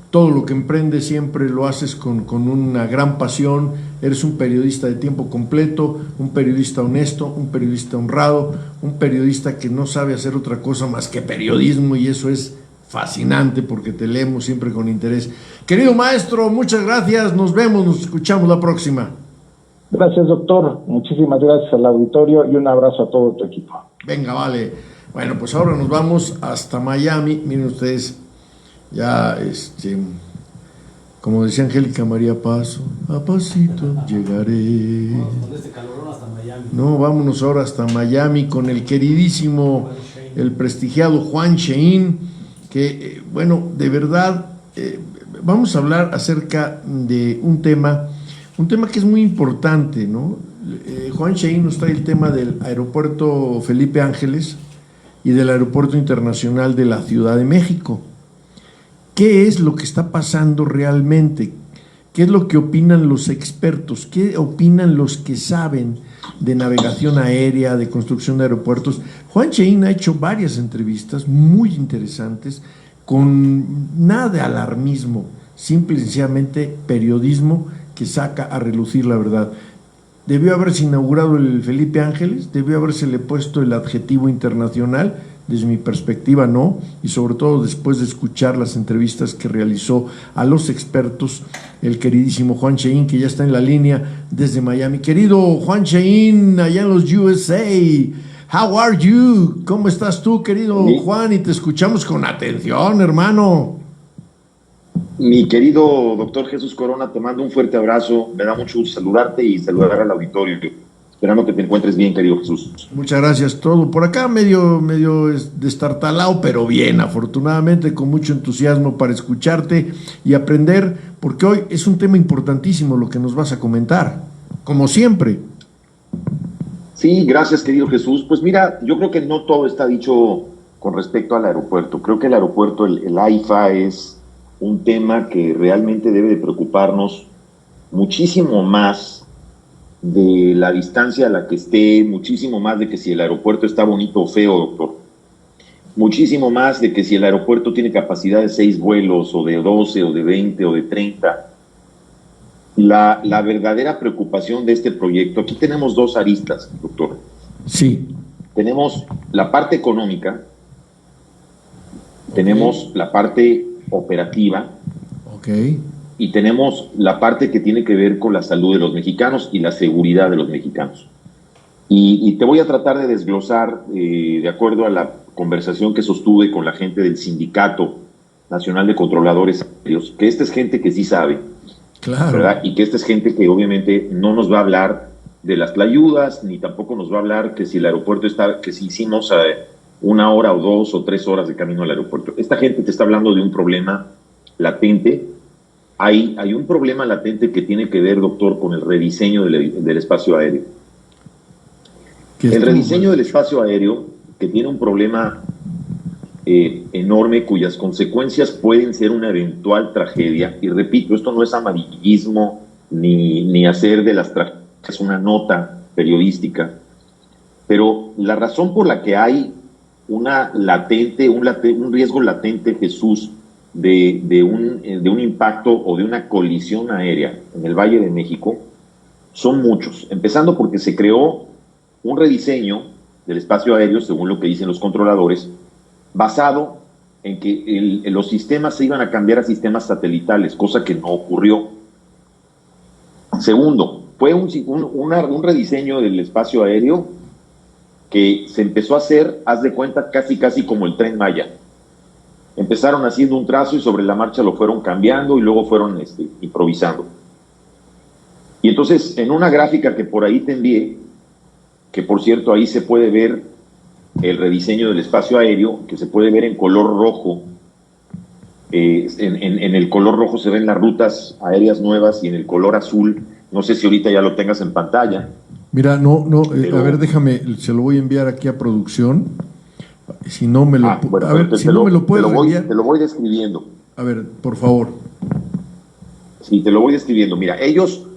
Todo lo que emprendes siempre lo haces con una gran pasión. Eres un periodista de tiempo completo, un periodista honesto, un periodista honrado, un periodista que no sabe hacer otra cosa más que periodismo, y eso es fascinante porque te leemos siempre con interés. Querido maestro, muchas gracias. Nos vemos, nos escuchamos la próxima. Gracias, doctor. Muchísimas gracias al auditorio y un abrazo a todo tu equipo. Venga, vale. Bueno, pues ahora nos vamos hasta Miami. Miren ustedes, ya como decía Angélica María, paso a pasito llegaré. Con este calorón hasta Miami. No, vámonos ahora hasta Miami con el queridísimo, el prestigiado Juan Shein, que, bueno, de verdad, vamos a hablar acerca de un tema que es muy importante, ¿no? Juan Shein nos trae el tema del aeropuerto Felipe Ángeles y del aeropuerto internacional de la Ciudad de México. ¿Qué es lo que está pasando realmente? ¿Qué es lo que opinan los expertos? ¿Qué opinan los que saben de navegación aérea, de construcción de aeropuertos? Juan Shein ha hecho varias entrevistas muy interesantes, con nada de alarmismo, simple y sencillamente periodismo que saca a relucir la verdad. Debió haberse inaugurado el Felipe Ángeles, debió habérsele puesto el adjetivo internacional. Desde mi perspectiva no, y sobre todo después de escuchar las entrevistas que realizó a los expertos el queridísimo Juan Shein, que ya está en la línea desde Miami. Querido Juan Shein, allá en los USA, how are you? ¿Cómo estás tú, querido Juan? Y te escuchamos con atención, hermano. Mi querido doctor Jesús Corona, te mando un fuerte abrazo, me da mucho gusto saludarte y saludar al auditorio. Esperando que te encuentres bien, querido Jesús. Muchas gracias, todo. Por acá medio destartalado, pero bien, afortunadamente, con mucho entusiasmo para escucharte y aprender, porque hoy es un tema importantísimo lo que nos vas a comentar, como siempre. Sí, gracias, querido Jesús. Pues mira, yo creo que no todo está dicho con respecto al aeropuerto. Creo que el aeropuerto, el AIFA, es un tema que realmente debe de preocuparnos muchísimo más de la distancia a la que esté, muchísimo más de que si el aeropuerto está bonito o feo, doctor. Muchísimo más de que si el aeropuerto tiene capacidad de 6 vuelos, o de 12, o de 20, o de 30. La verdadera preocupación de este proyecto, aquí tenemos dos aristas, doctor. Sí. Tenemos la parte económica, tenemos la parte operativa, y tenemos la parte que tiene que ver con la salud de los mexicanos y la seguridad de los mexicanos. Y te voy a tratar de desglosar, de acuerdo a la conversación que sostuve con la gente del Sindicato Nacional de Controladores Aéreos, que esta es gente que sí sabe, claro, ¿verdad? Y que esta es gente que obviamente no nos va a hablar de las tlayudas, ni tampoco nos va a hablar que si el aeropuerto está, que si hicimos 1 hora o 2 o 3 horas de camino al aeropuerto. Esta gente te está hablando de un problema latente. Hay un problema latente que tiene que ver, doctor, con el rediseño del espacio aéreo. El rediseño del espacio aéreo, que tiene un problema enorme, cuyas consecuencias pueden ser una eventual tragedia. Y repito, esto no es amarillismo ni hacer de las tragedias una nota periodística, pero la razón por la que hay un riesgo latente, Jesús, de un impacto o de una colisión aérea en el Valle de México son muchos, empezando porque se creó un rediseño del espacio aéreo, según lo que dicen los controladores, basado en que los sistemas se iban a cambiar a sistemas satelitales, cosa que no ocurrió. Segundo, fue un rediseño del espacio aéreo que se empezó a hacer, haz de cuenta, casi como el Tren Maya. Empezaron haciendo un trazo y sobre la marcha lo fueron cambiando y luego fueron improvisando. Y entonces, en una gráfica que por ahí te envié, que por cierto ahí se puede ver el rediseño del espacio aéreo, que se puede ver en color rojo, En el color rojo se ven las rutas aéreas nuevas y en el color azul, no sé si ahorita ya lo tengas en pantalla. Mira, a ver, déjame, se lo voy a enviar aquí a producción. Si no me lo, bueno, a ver, si no me lo puedes enviar. Te lo voy describiendo. A ver, por favor. Sí, te lo voy describiendo. Mira, ellos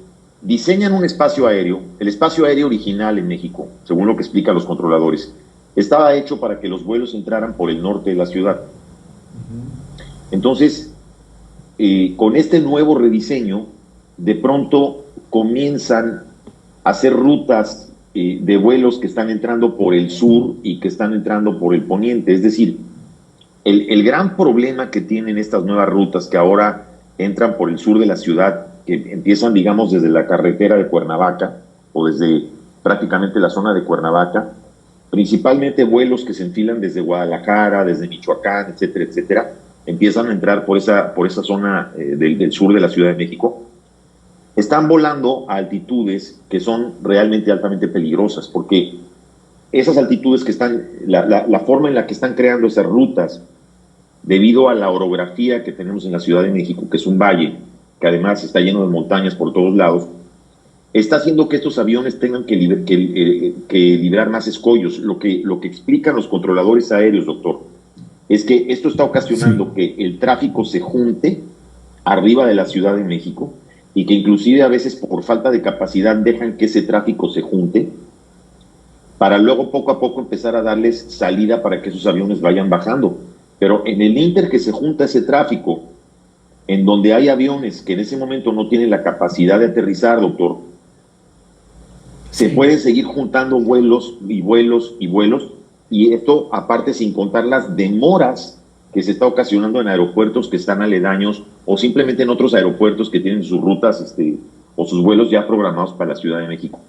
diseñan un espacio aéreo. El espacio aéreo original en México, según lo que explican los controladores, estaba hecho para que los vuelos entraran por el norte de la ciudad. Entonces, con este nuevo rediseño, de pronto comienzan a hacer rutas de vuelos que están entrando por el sur y que están entrando por el poniente. Es decir, el gran problema que tienen estas nuevas rutas que ahora entran por el sur de la ciudad, que empiezan, digamos, desde la carretera de Cuernavaca o desde prácticamente la zona de Cuernavaca, principalmente vuelos que se enfilan desde Guadalajara, desde Michoacán, etcétera, etcétera, empiezan a entrar por esa zona del sur de la Ciudad de México. Están volando a altitudes que son realmente altamente peligrosas, porque esas altitudes que están, la forma en la que están creando esas rutas, debido a la orografía que tenemos en la Ciudad de México, que es un valle, que además está lleno de montañas por todos lados, está haciendo que estos aviones tengan que liberar más escollos. Lo que explican los controladores aéreos, doctor, es que esto está ocasionando que el tráfico se junte arriba de la Ciudad de México y que inclusive a veces por falta de capacidad dejan que ese tráfico se junte para luego poco a poco empezar a darles salida para que esos aviones vayan bajando. Pero en el ínter que se junta ese tráfico, en donde hay aviones que en ese momento no tienen la capacidad de aterrizar, doctor, se pueden seguir juntando vuelos y vuelos y vuelos, y esto aparte sin contar las demoras que se está ocasionando en aeropuertos que están aledaños o simplemente en otros aeropuertos que tienen sus rutas o sus vuelos ya programados para la Ciudad de México.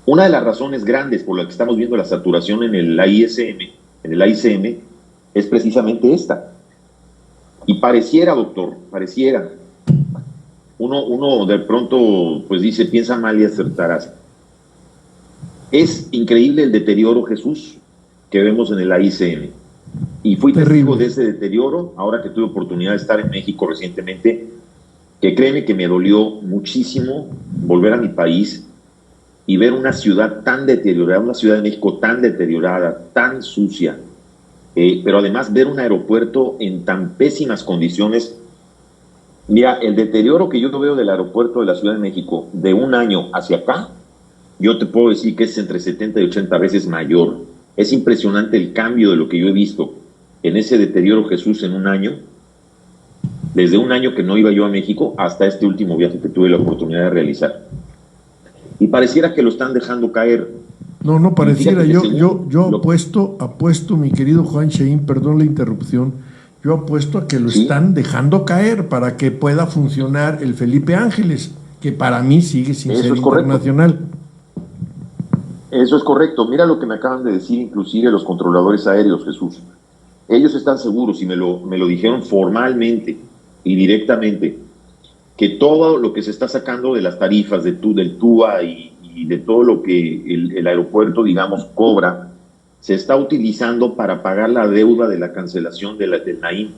Una de las razones grandes por las que estamos viendo la saturación en el AICM, es precisamente esta. Y pareciera, doctor, uno de pronto pues dice, piensa mal y acertarás. Es increíble el deterioro, Jesús, que vemos en el AICM. Y fui testigo de ese deterioro, ahora que tuve oportunidad de estar en México recientemente, que créeme que me dolió muchísimo volver a mi país y ver una ciudad tan deteriorada, una Ciudad de México tan deteriorada, tan sucia, pero además ver un aeropuerto en tan pésimas condiciones. Mira, el deterioro que yo veo del aeropuerto de la Ciudad de México de un año hacia acá, yo te puedo decir que es entre 70 y 80 veces mayor. Es impresionante el cambio de lo que yo he visto en ese deterioro, Jesús, en un año, desde un año que no iba yo a México hasta este último viaje que tuve la oportunidad de realizar. Y pareciera que lo están dejando caer. No pareciera. Yo apuesto, mi querido Juan Shein, perdón la interrupción, yo apuesto a que lo están dejando caer para que pueda funcionar el Felipe Ángeles, que para mí sigue sin ser internacional. Eso es correcto. Mira lo que me acaban de decir inclusive los controladores aéreos, Jesús. Ellos están seguros y me lo dijeron formalmente y directamente, que todo lo que se está sacando de las tarifas del TUA y de todo lo que el aeropuerto, digamos, cobra, se está utilizando para pagar la deuda de la cancelación del Naim,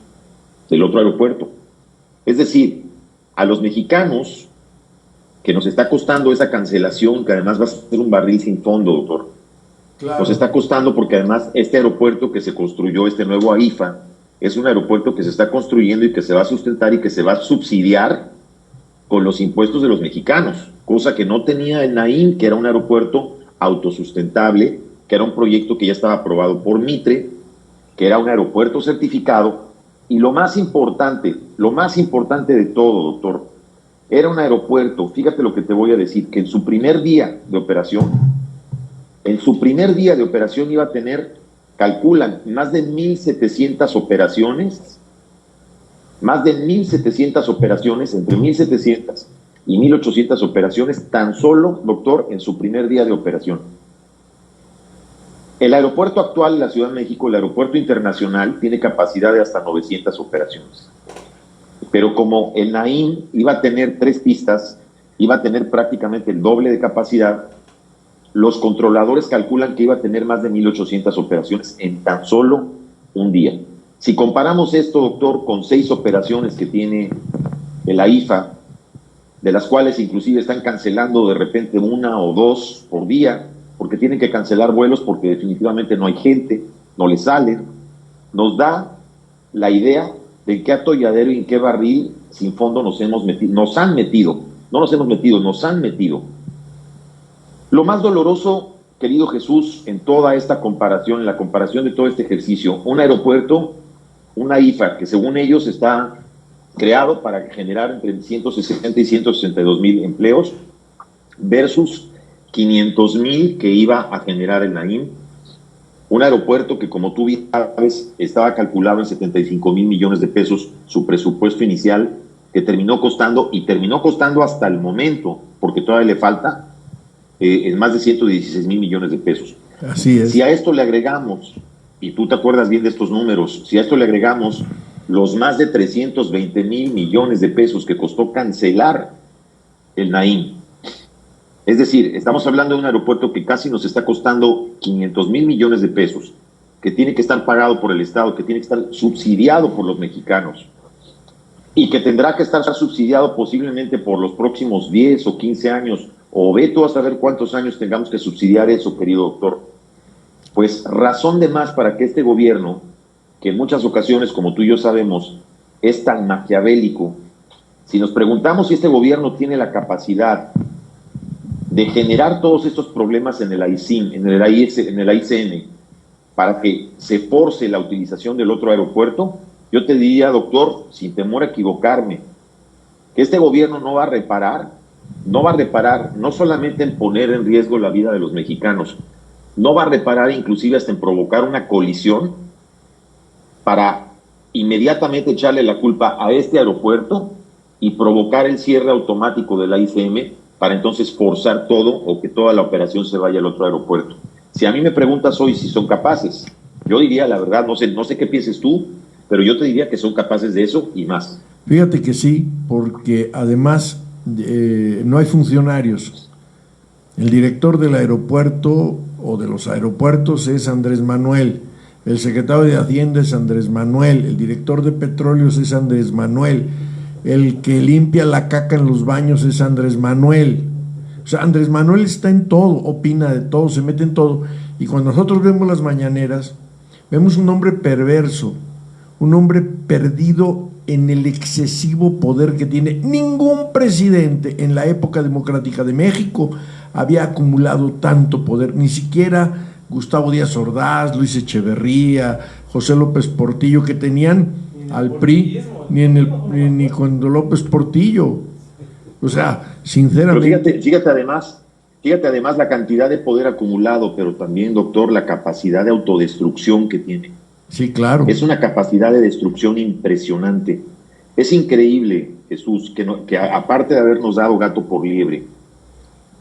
del otro aeropuerto. Es decir, a los mexicanos, que nos está costando esa cancelación, que además va a ser un barril sin fondo, doctor. Claro. Nos está costando porque además este aeropuerto que se construyó, este nuevo AIFA, es un aeropuerto que se está construyendo y que se va a sustentar y que se va a subsidiar con los impuestos de los mexicanos, cosa que no tenía el Naim, que era un aeropuerto autosustentable, que era un proyecto que ya estaba aprobado por Mitre, que era un aeropuerto certificado, y lo más importante de todo, doctor, era un aeropuerto, fíjate lo que te voy a decir, que en su primer día de operación iba a tener, calculan, más de 1,700 operaciones, entre 1,700 y 1,800 operaciones, tan solo, doctor, en su primer día de operación. El aeropuerto actual de la Ciudad de México, el aeropuerto internacional, tiene capacidad de hasta 900 operaciones. Pero como el Naim iba a tener 3 pistas, iba a tener prácticamente el doble de capacidad, los controladores calculan que iba a tener más de 1,800 operaciones en tan solo un día. Si comparamos esto, doctor, con 6 operaciones que tiene el AIFA, de las cuales inclusive están cancelando de repente 1 o 2 por día, porque tienen que cancelar vuelos porque definitivamente no hay gente, no les salen, nos da la idea de en qué atolladero y en qué barril sin fondo nos han metido. Lo más doloroso, querido Jesús, en toda esta comparación, en la comparación de todo este ejercicio, un aeropuerto, una IFA, que según ellos está creado para generar entre 160 y 162 mil empleos, versus 500 mil que iba a generar el Naim, un aeropuerto que, como tú bien sabes, estaba calculado en 75 mil millones de pesos, su presupuesto inicial, que terminó costando hasta el momento, porque todavía le falta, en más de 116 mil millones de pesos. Así es. Si a esto le agregamos, y tú te acuerdas bien de estos números, si a esto le agregamos los más de 320 mil millones de pesos que costó cancelar el Naim, es decir, estamos hablando de un aeropuerto que casi nos está costando 500 mil millones de pesos, que tiene que estar pagado por el Estado, que tiene que estar subsidiado por los mexicanos y que tendrá que estar subsidiado posiblemente por los próximos 10 o 15 años, o ve tú a saber cuántos años tengamos que subsidiar eso, querido doctor. Pues razón de más para que este gobierno, que en muchas ocasiones, como tú y yo sabemos, es tan maquiavélico, si nos preguntamos si este gobierno tiene la capacidad de generar todos estos problemas en el AICIM, en el AICM, para que se force la utilización del otro aeropuerto, yo te diría, doctor, sin temor a equivocarme, que este gobierno no va a reparar no solamente en poner en riesgo la vida de los mexicanos, no va a reparar inclusive hasta en provocar una colisión para inmediatamente echarle la culpa a este aeropuerto y provocar el cierre automático del AICM para entonces forzar todo o que toda la operación se vaya al otro aeropuerto. Si a mí me preguntas hoy si son capaces, yo diría la verdad, no sé qué pienses tú, pero yo te diría que son capaces de eso y más. Fíjate que sí, porque además no hay funcionarios. El director del aeropuerto o de los aeropuertos es Andrés Manuel, el secretario de Hacienda es Andrés Manuel, el director de Petróleos es Andrés Manuel, el que limpia la caca en los baños es Andrés Manuel. O sea, Andrés Manuel está en todo, opina de todo, se mete en todo. Y cuando nosotros vemos las mañaneras, vemos un hombre perverso, un hombre perdido en el excesivo poder que tiene. Ningún presidente en la época democrática de México había acumulado tanto poder, ni siquiera Gustavo Díaz Ordaz, Luis Echeverría, José López Portillo, que tenían al PRI, ni cuando López Portillo. O sea, sinceramente. Pero fíjate además la cantidad de poder acumulado, pero también, doctor, la capacidad de autodestrucción que tiene. Sí, claro. Es una capacidad de destrucción impresionante. Es increíble, Jesús, que aparte de habernos dado gato por liebre,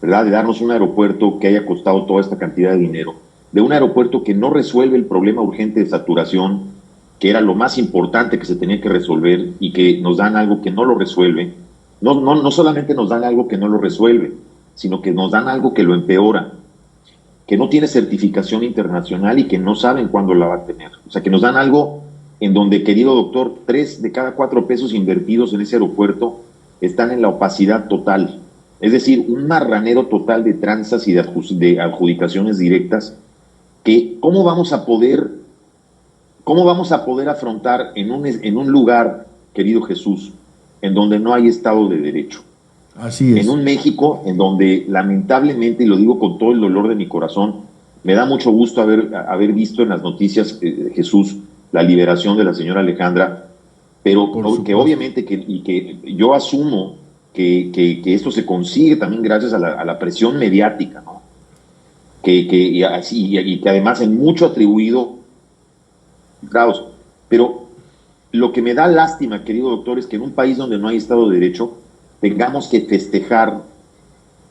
¿verdad?, de darnos un aeropuerto que haya costado toda esta cantidad de dinero, de un aeropuerto que no resuelve el problema urgente de saturación, que era lo más importante que se tenía que resolver, y que nos dan algo que no lo resuelve. No solamente nos dan algo que no lo resuelve, sino que nos dan algo que lo empeora, que no tiene certificación internacional y que no saben cuándo la va a tener. O sea, que nos dan algo en donde, querido doctor, 3 de cada 4 pesos invertidos en ese aeropuerto están en la opacidad total. Es decir, un marranero total de tranzas y de adjudicaciones directas, que ¿cómo vamos a poder afrontar en un lugar, querido Jesús, en donde no hay Estado de Derecho? Así es. En un México en donde, lamentablemente, y lo digo con todo el dolor de mi corazón, me da mucho gusto haber visto en las noticias, Jesús, la liberación de la señora Alejandra, pero que obviamente que yo asumo que esto se consigue también gracias a la presión mediática, ¿no? Y que además en mucho atribuido, pero lo que me da lástima, querido doctor, es que en un país donde no hay Estado de Derecho tengamos que festejar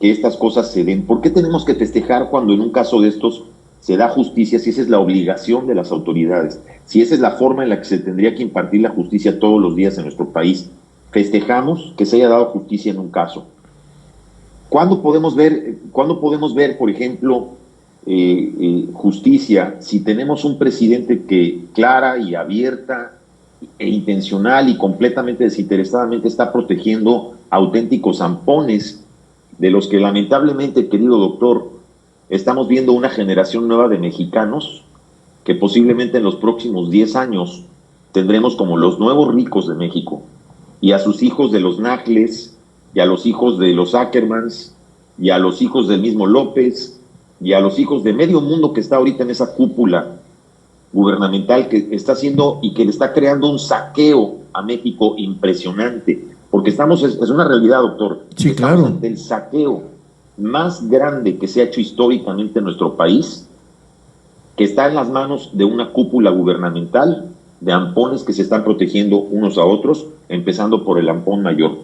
que estas cosas se den. ¿Por qué tenemos que festejar cuando en un caso de estos se da justicia, si esa es la obligación de las autoridades, si esa es la forma en la que se tendría que impartir la justicia todos los días en nuestro país? Festejamos que se haya dado justicia en un caso. ¿Cuándo podemos ver, por ejemplo, justicia si tenemos un presidente que clara y abierta e intencional y completamente desinteresadamente está protegiendo auténticos zampones de los que lamentablemente, querido doctor, estamos viendo una generación nueva de mexicanos que posiblemente en los próximos 10 años tendremos como los nuevos ricos de México, y a sus hijos de los Nagles, y a los hijos de los Ackermans, y a los hijos del mismo López, y a los hijos de medio mundo que está ahorita en esa cúpula gubernamental que está haciendo y que le está creando un saqueo a México impresionante, porque es una realidad, doctor. Sí, estamos claro. ante el saqueo más grande que se ha hecho históricamente en nuestro país, que está en las manos de una cúpula gubernamental de ampones que se están protegiendo unos a otros, empezando por el ampón mayor.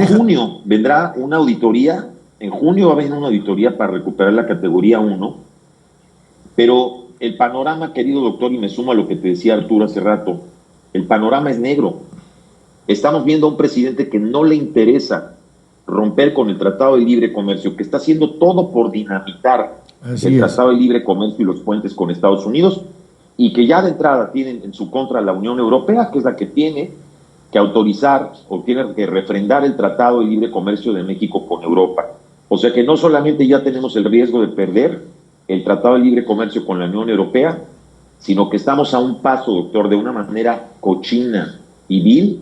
Junio vendrá una auditoría, en junio va a venir una auditoría para recuperar la categoría 1, pero el panorama, querido doctor, y me sumo a lo que te decía Arturo hace rato, el panorama es negro. Estamos viendo a un presidente que no le interesa romper con el Tratado de Libre Comercio, que está haciendo todo por dinamitar Tratado de Libre Comercio y los puentes con Estados Unidos, y que ya de entrada tienen en su contra la Unión Europea, que es la que tiene que autorizar o tiene que refrendar el Tratado de Libre Comercio de México con Europa. O sea que no solamente ya tenemos el riesgo de perder el Tratado de Libre Comercio con la Unión Europea, sino que estamos a un paso, doctor, de una manera cochina y vil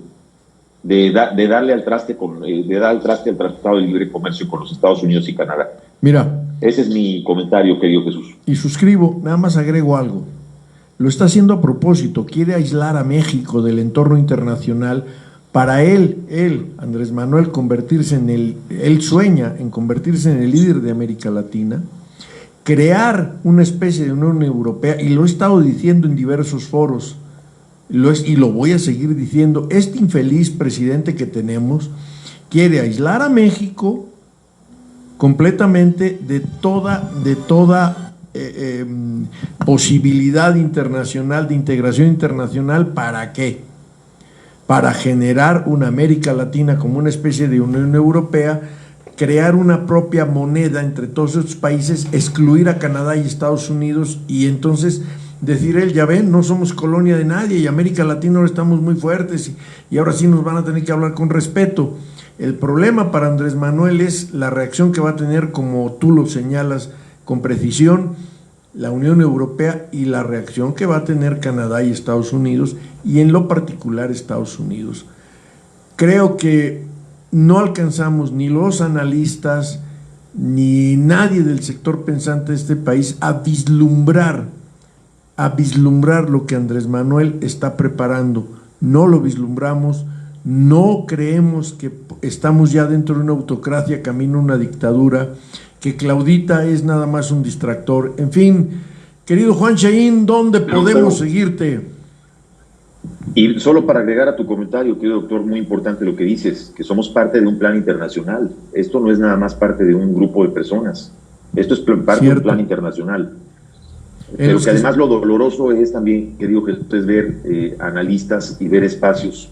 de darle al traste al Tratado de Libre Comercio con los Estados Unidos y Canadá. Mira. Ese es mi comentario, querido Jesús. Y suscribo, nada más agrego algo. Lo está haciendo a propósito, quiere aislar a México del entorno internacional para él, Andrés Manuel, él sueña en convertirse en el líder de América Latina, crear una especie de Unión Europea, y lo he estado diciendo en diversos foros, y lo voy a seguir diciendo. Este infeliz presidente que tenemos quiere aislar a México completamente de toda posibilidad internacional, de integración internacional. ¿Para qué? Para generar una América Latina como una especie de Unión Europea, crear una propia moneda entre todos estos países, excluir a Canadá y Estados Unidos, y entonces decir él, ya ven, no somos colonia de nadie, y América Latina ahora estamos muy fuertes, y ahora sí nos van a tener que hablar con respeto. El problema para Andrés Manuel es la reacción que va a tener, como tú lo señalas con precisión, la Unión Europea, y la reacción que va a tener Canadá y Estados Unidos, y en lo particular Estados Unidos. Creo que no alcanzamos, ni los analistas, ni nadie del sector pensante de este país, a vislumbrar lo que Andrés Manuel está preparando. No lo vislumbramos, no creemos que estamos ya dentro de una autocracia, camino a una dictadura, que Claudita es nada más un distractor. En fin, querido Juan Chaín, ¿dónde podemos seguirte? Y solo para agregar a tu comentario, querido doctor, muy importante lo que dices, que somos parte de un plan internacional. Esto no es nada más parte de un grupo de personas, esto es parte de un plan internacional. Pero que además lo doloroso es también, querido Jesús, es ver analistas y ver espacios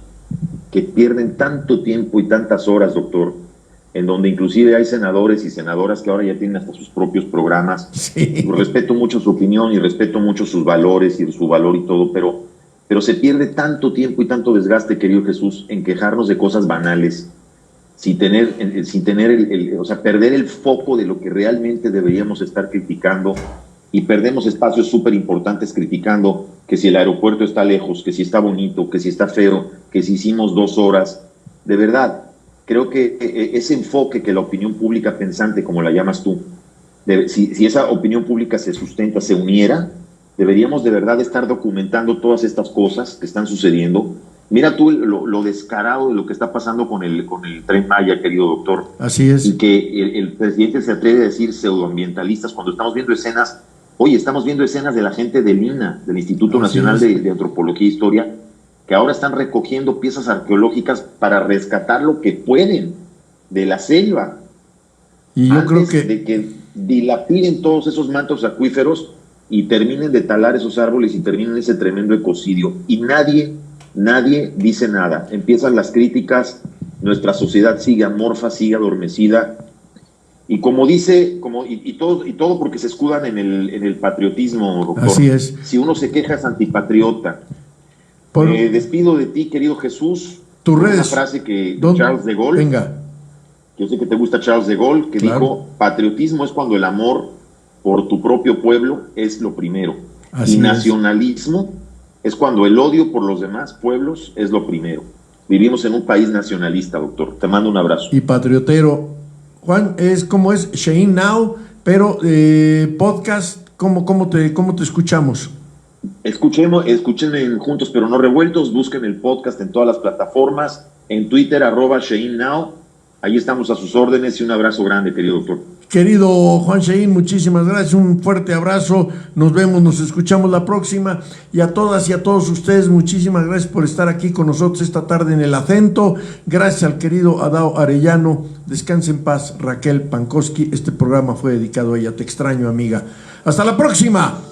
que pierden tanto tiempo y tantas horas, doctor, en donde inclusive hay senadores y senadoras que ahora ya tienen hasta sus propios programas. Sí. Respeto mucho su opinión y respeto mucho sus valores y su valor y todo, pero se pierde tanto tiempo y tanto desgaste, querido Jesús, en quejarnos de cosas banales, sin tener o sea, perder el foco de lo que realmente deberíamos estar criticando, y perdemos espacios súper importantes criticando que si el aeropuerto está lejos, que si está bonito, que si está feo, que si hicimos 2 horas. De verdad, creo que ese enfoque que la opinión pública pensante, como la llamas tú, si esa opinión pública se sustenta, se uniera, deberíamos de verdad estar documentando todas estas cosas que están sucediendo. Mira tú lo descarado de lo que está pasando con el Tren Maya, querido doctor. Así es. Y que el presidente se atreve a decir pseudoambientalistas cuando estamos viendo escenas. Oye, estamos viendo escenas de la gente del INAH, del Instituto Nacional de Antropología e Historia, que ahora están recogiendo piezas arqueológicas para rescatar lo que pueden de la selva. Y yo creo que de que dilapiden todos esos mantos acuíferos y terminen de talar esos árboles y terminen ese tremendo ecocidio. Y nadie dice nada. Empiezan las críticas, nuestra sociedad sigue amorfa, sigue adormecida, Y como dice, y todo porque se escudan en el patriotismo, doctor. Así es. Si uno se queja es antipatriota. Despido de ti, querido Jesús. Tus redes. Una frase de Charles de Gaulle. Venga. Yo sé que te gusta Charles de Gaulle, que dijo, patriotismo es cuando el amor por tu propio pueblo es lo primero. Así y nacionalismo es cuando el odio por los demás pueblos es lo primero. Vivimos en un país nacionalista, doctor. Te mando un abrazo. Y patriotero. Juan, es como es Shein Now, pero podcast, ¿cómo te escuchamos? Escuchen Juntos pero no revueltos, busquen el podcast en todas las plataformas, en Twitter, @Shein Now. Ahí estamos a sus órdenes y un abrazo grande, querido doctor. Querido Juan Shein, muchísimas gracias, un fuerte abrazo, nos vemos, nos escuchamos la próxima, y a todas y a todos ustedes, muchísimas gracias por estar aquí con nosotros esta tarde en El Acento. Gracias al querido Adao Arellano, descanse en paz Raquel Pankowski, este programa fue dedicado a ella, te extraño amiga. Hasta la próxima.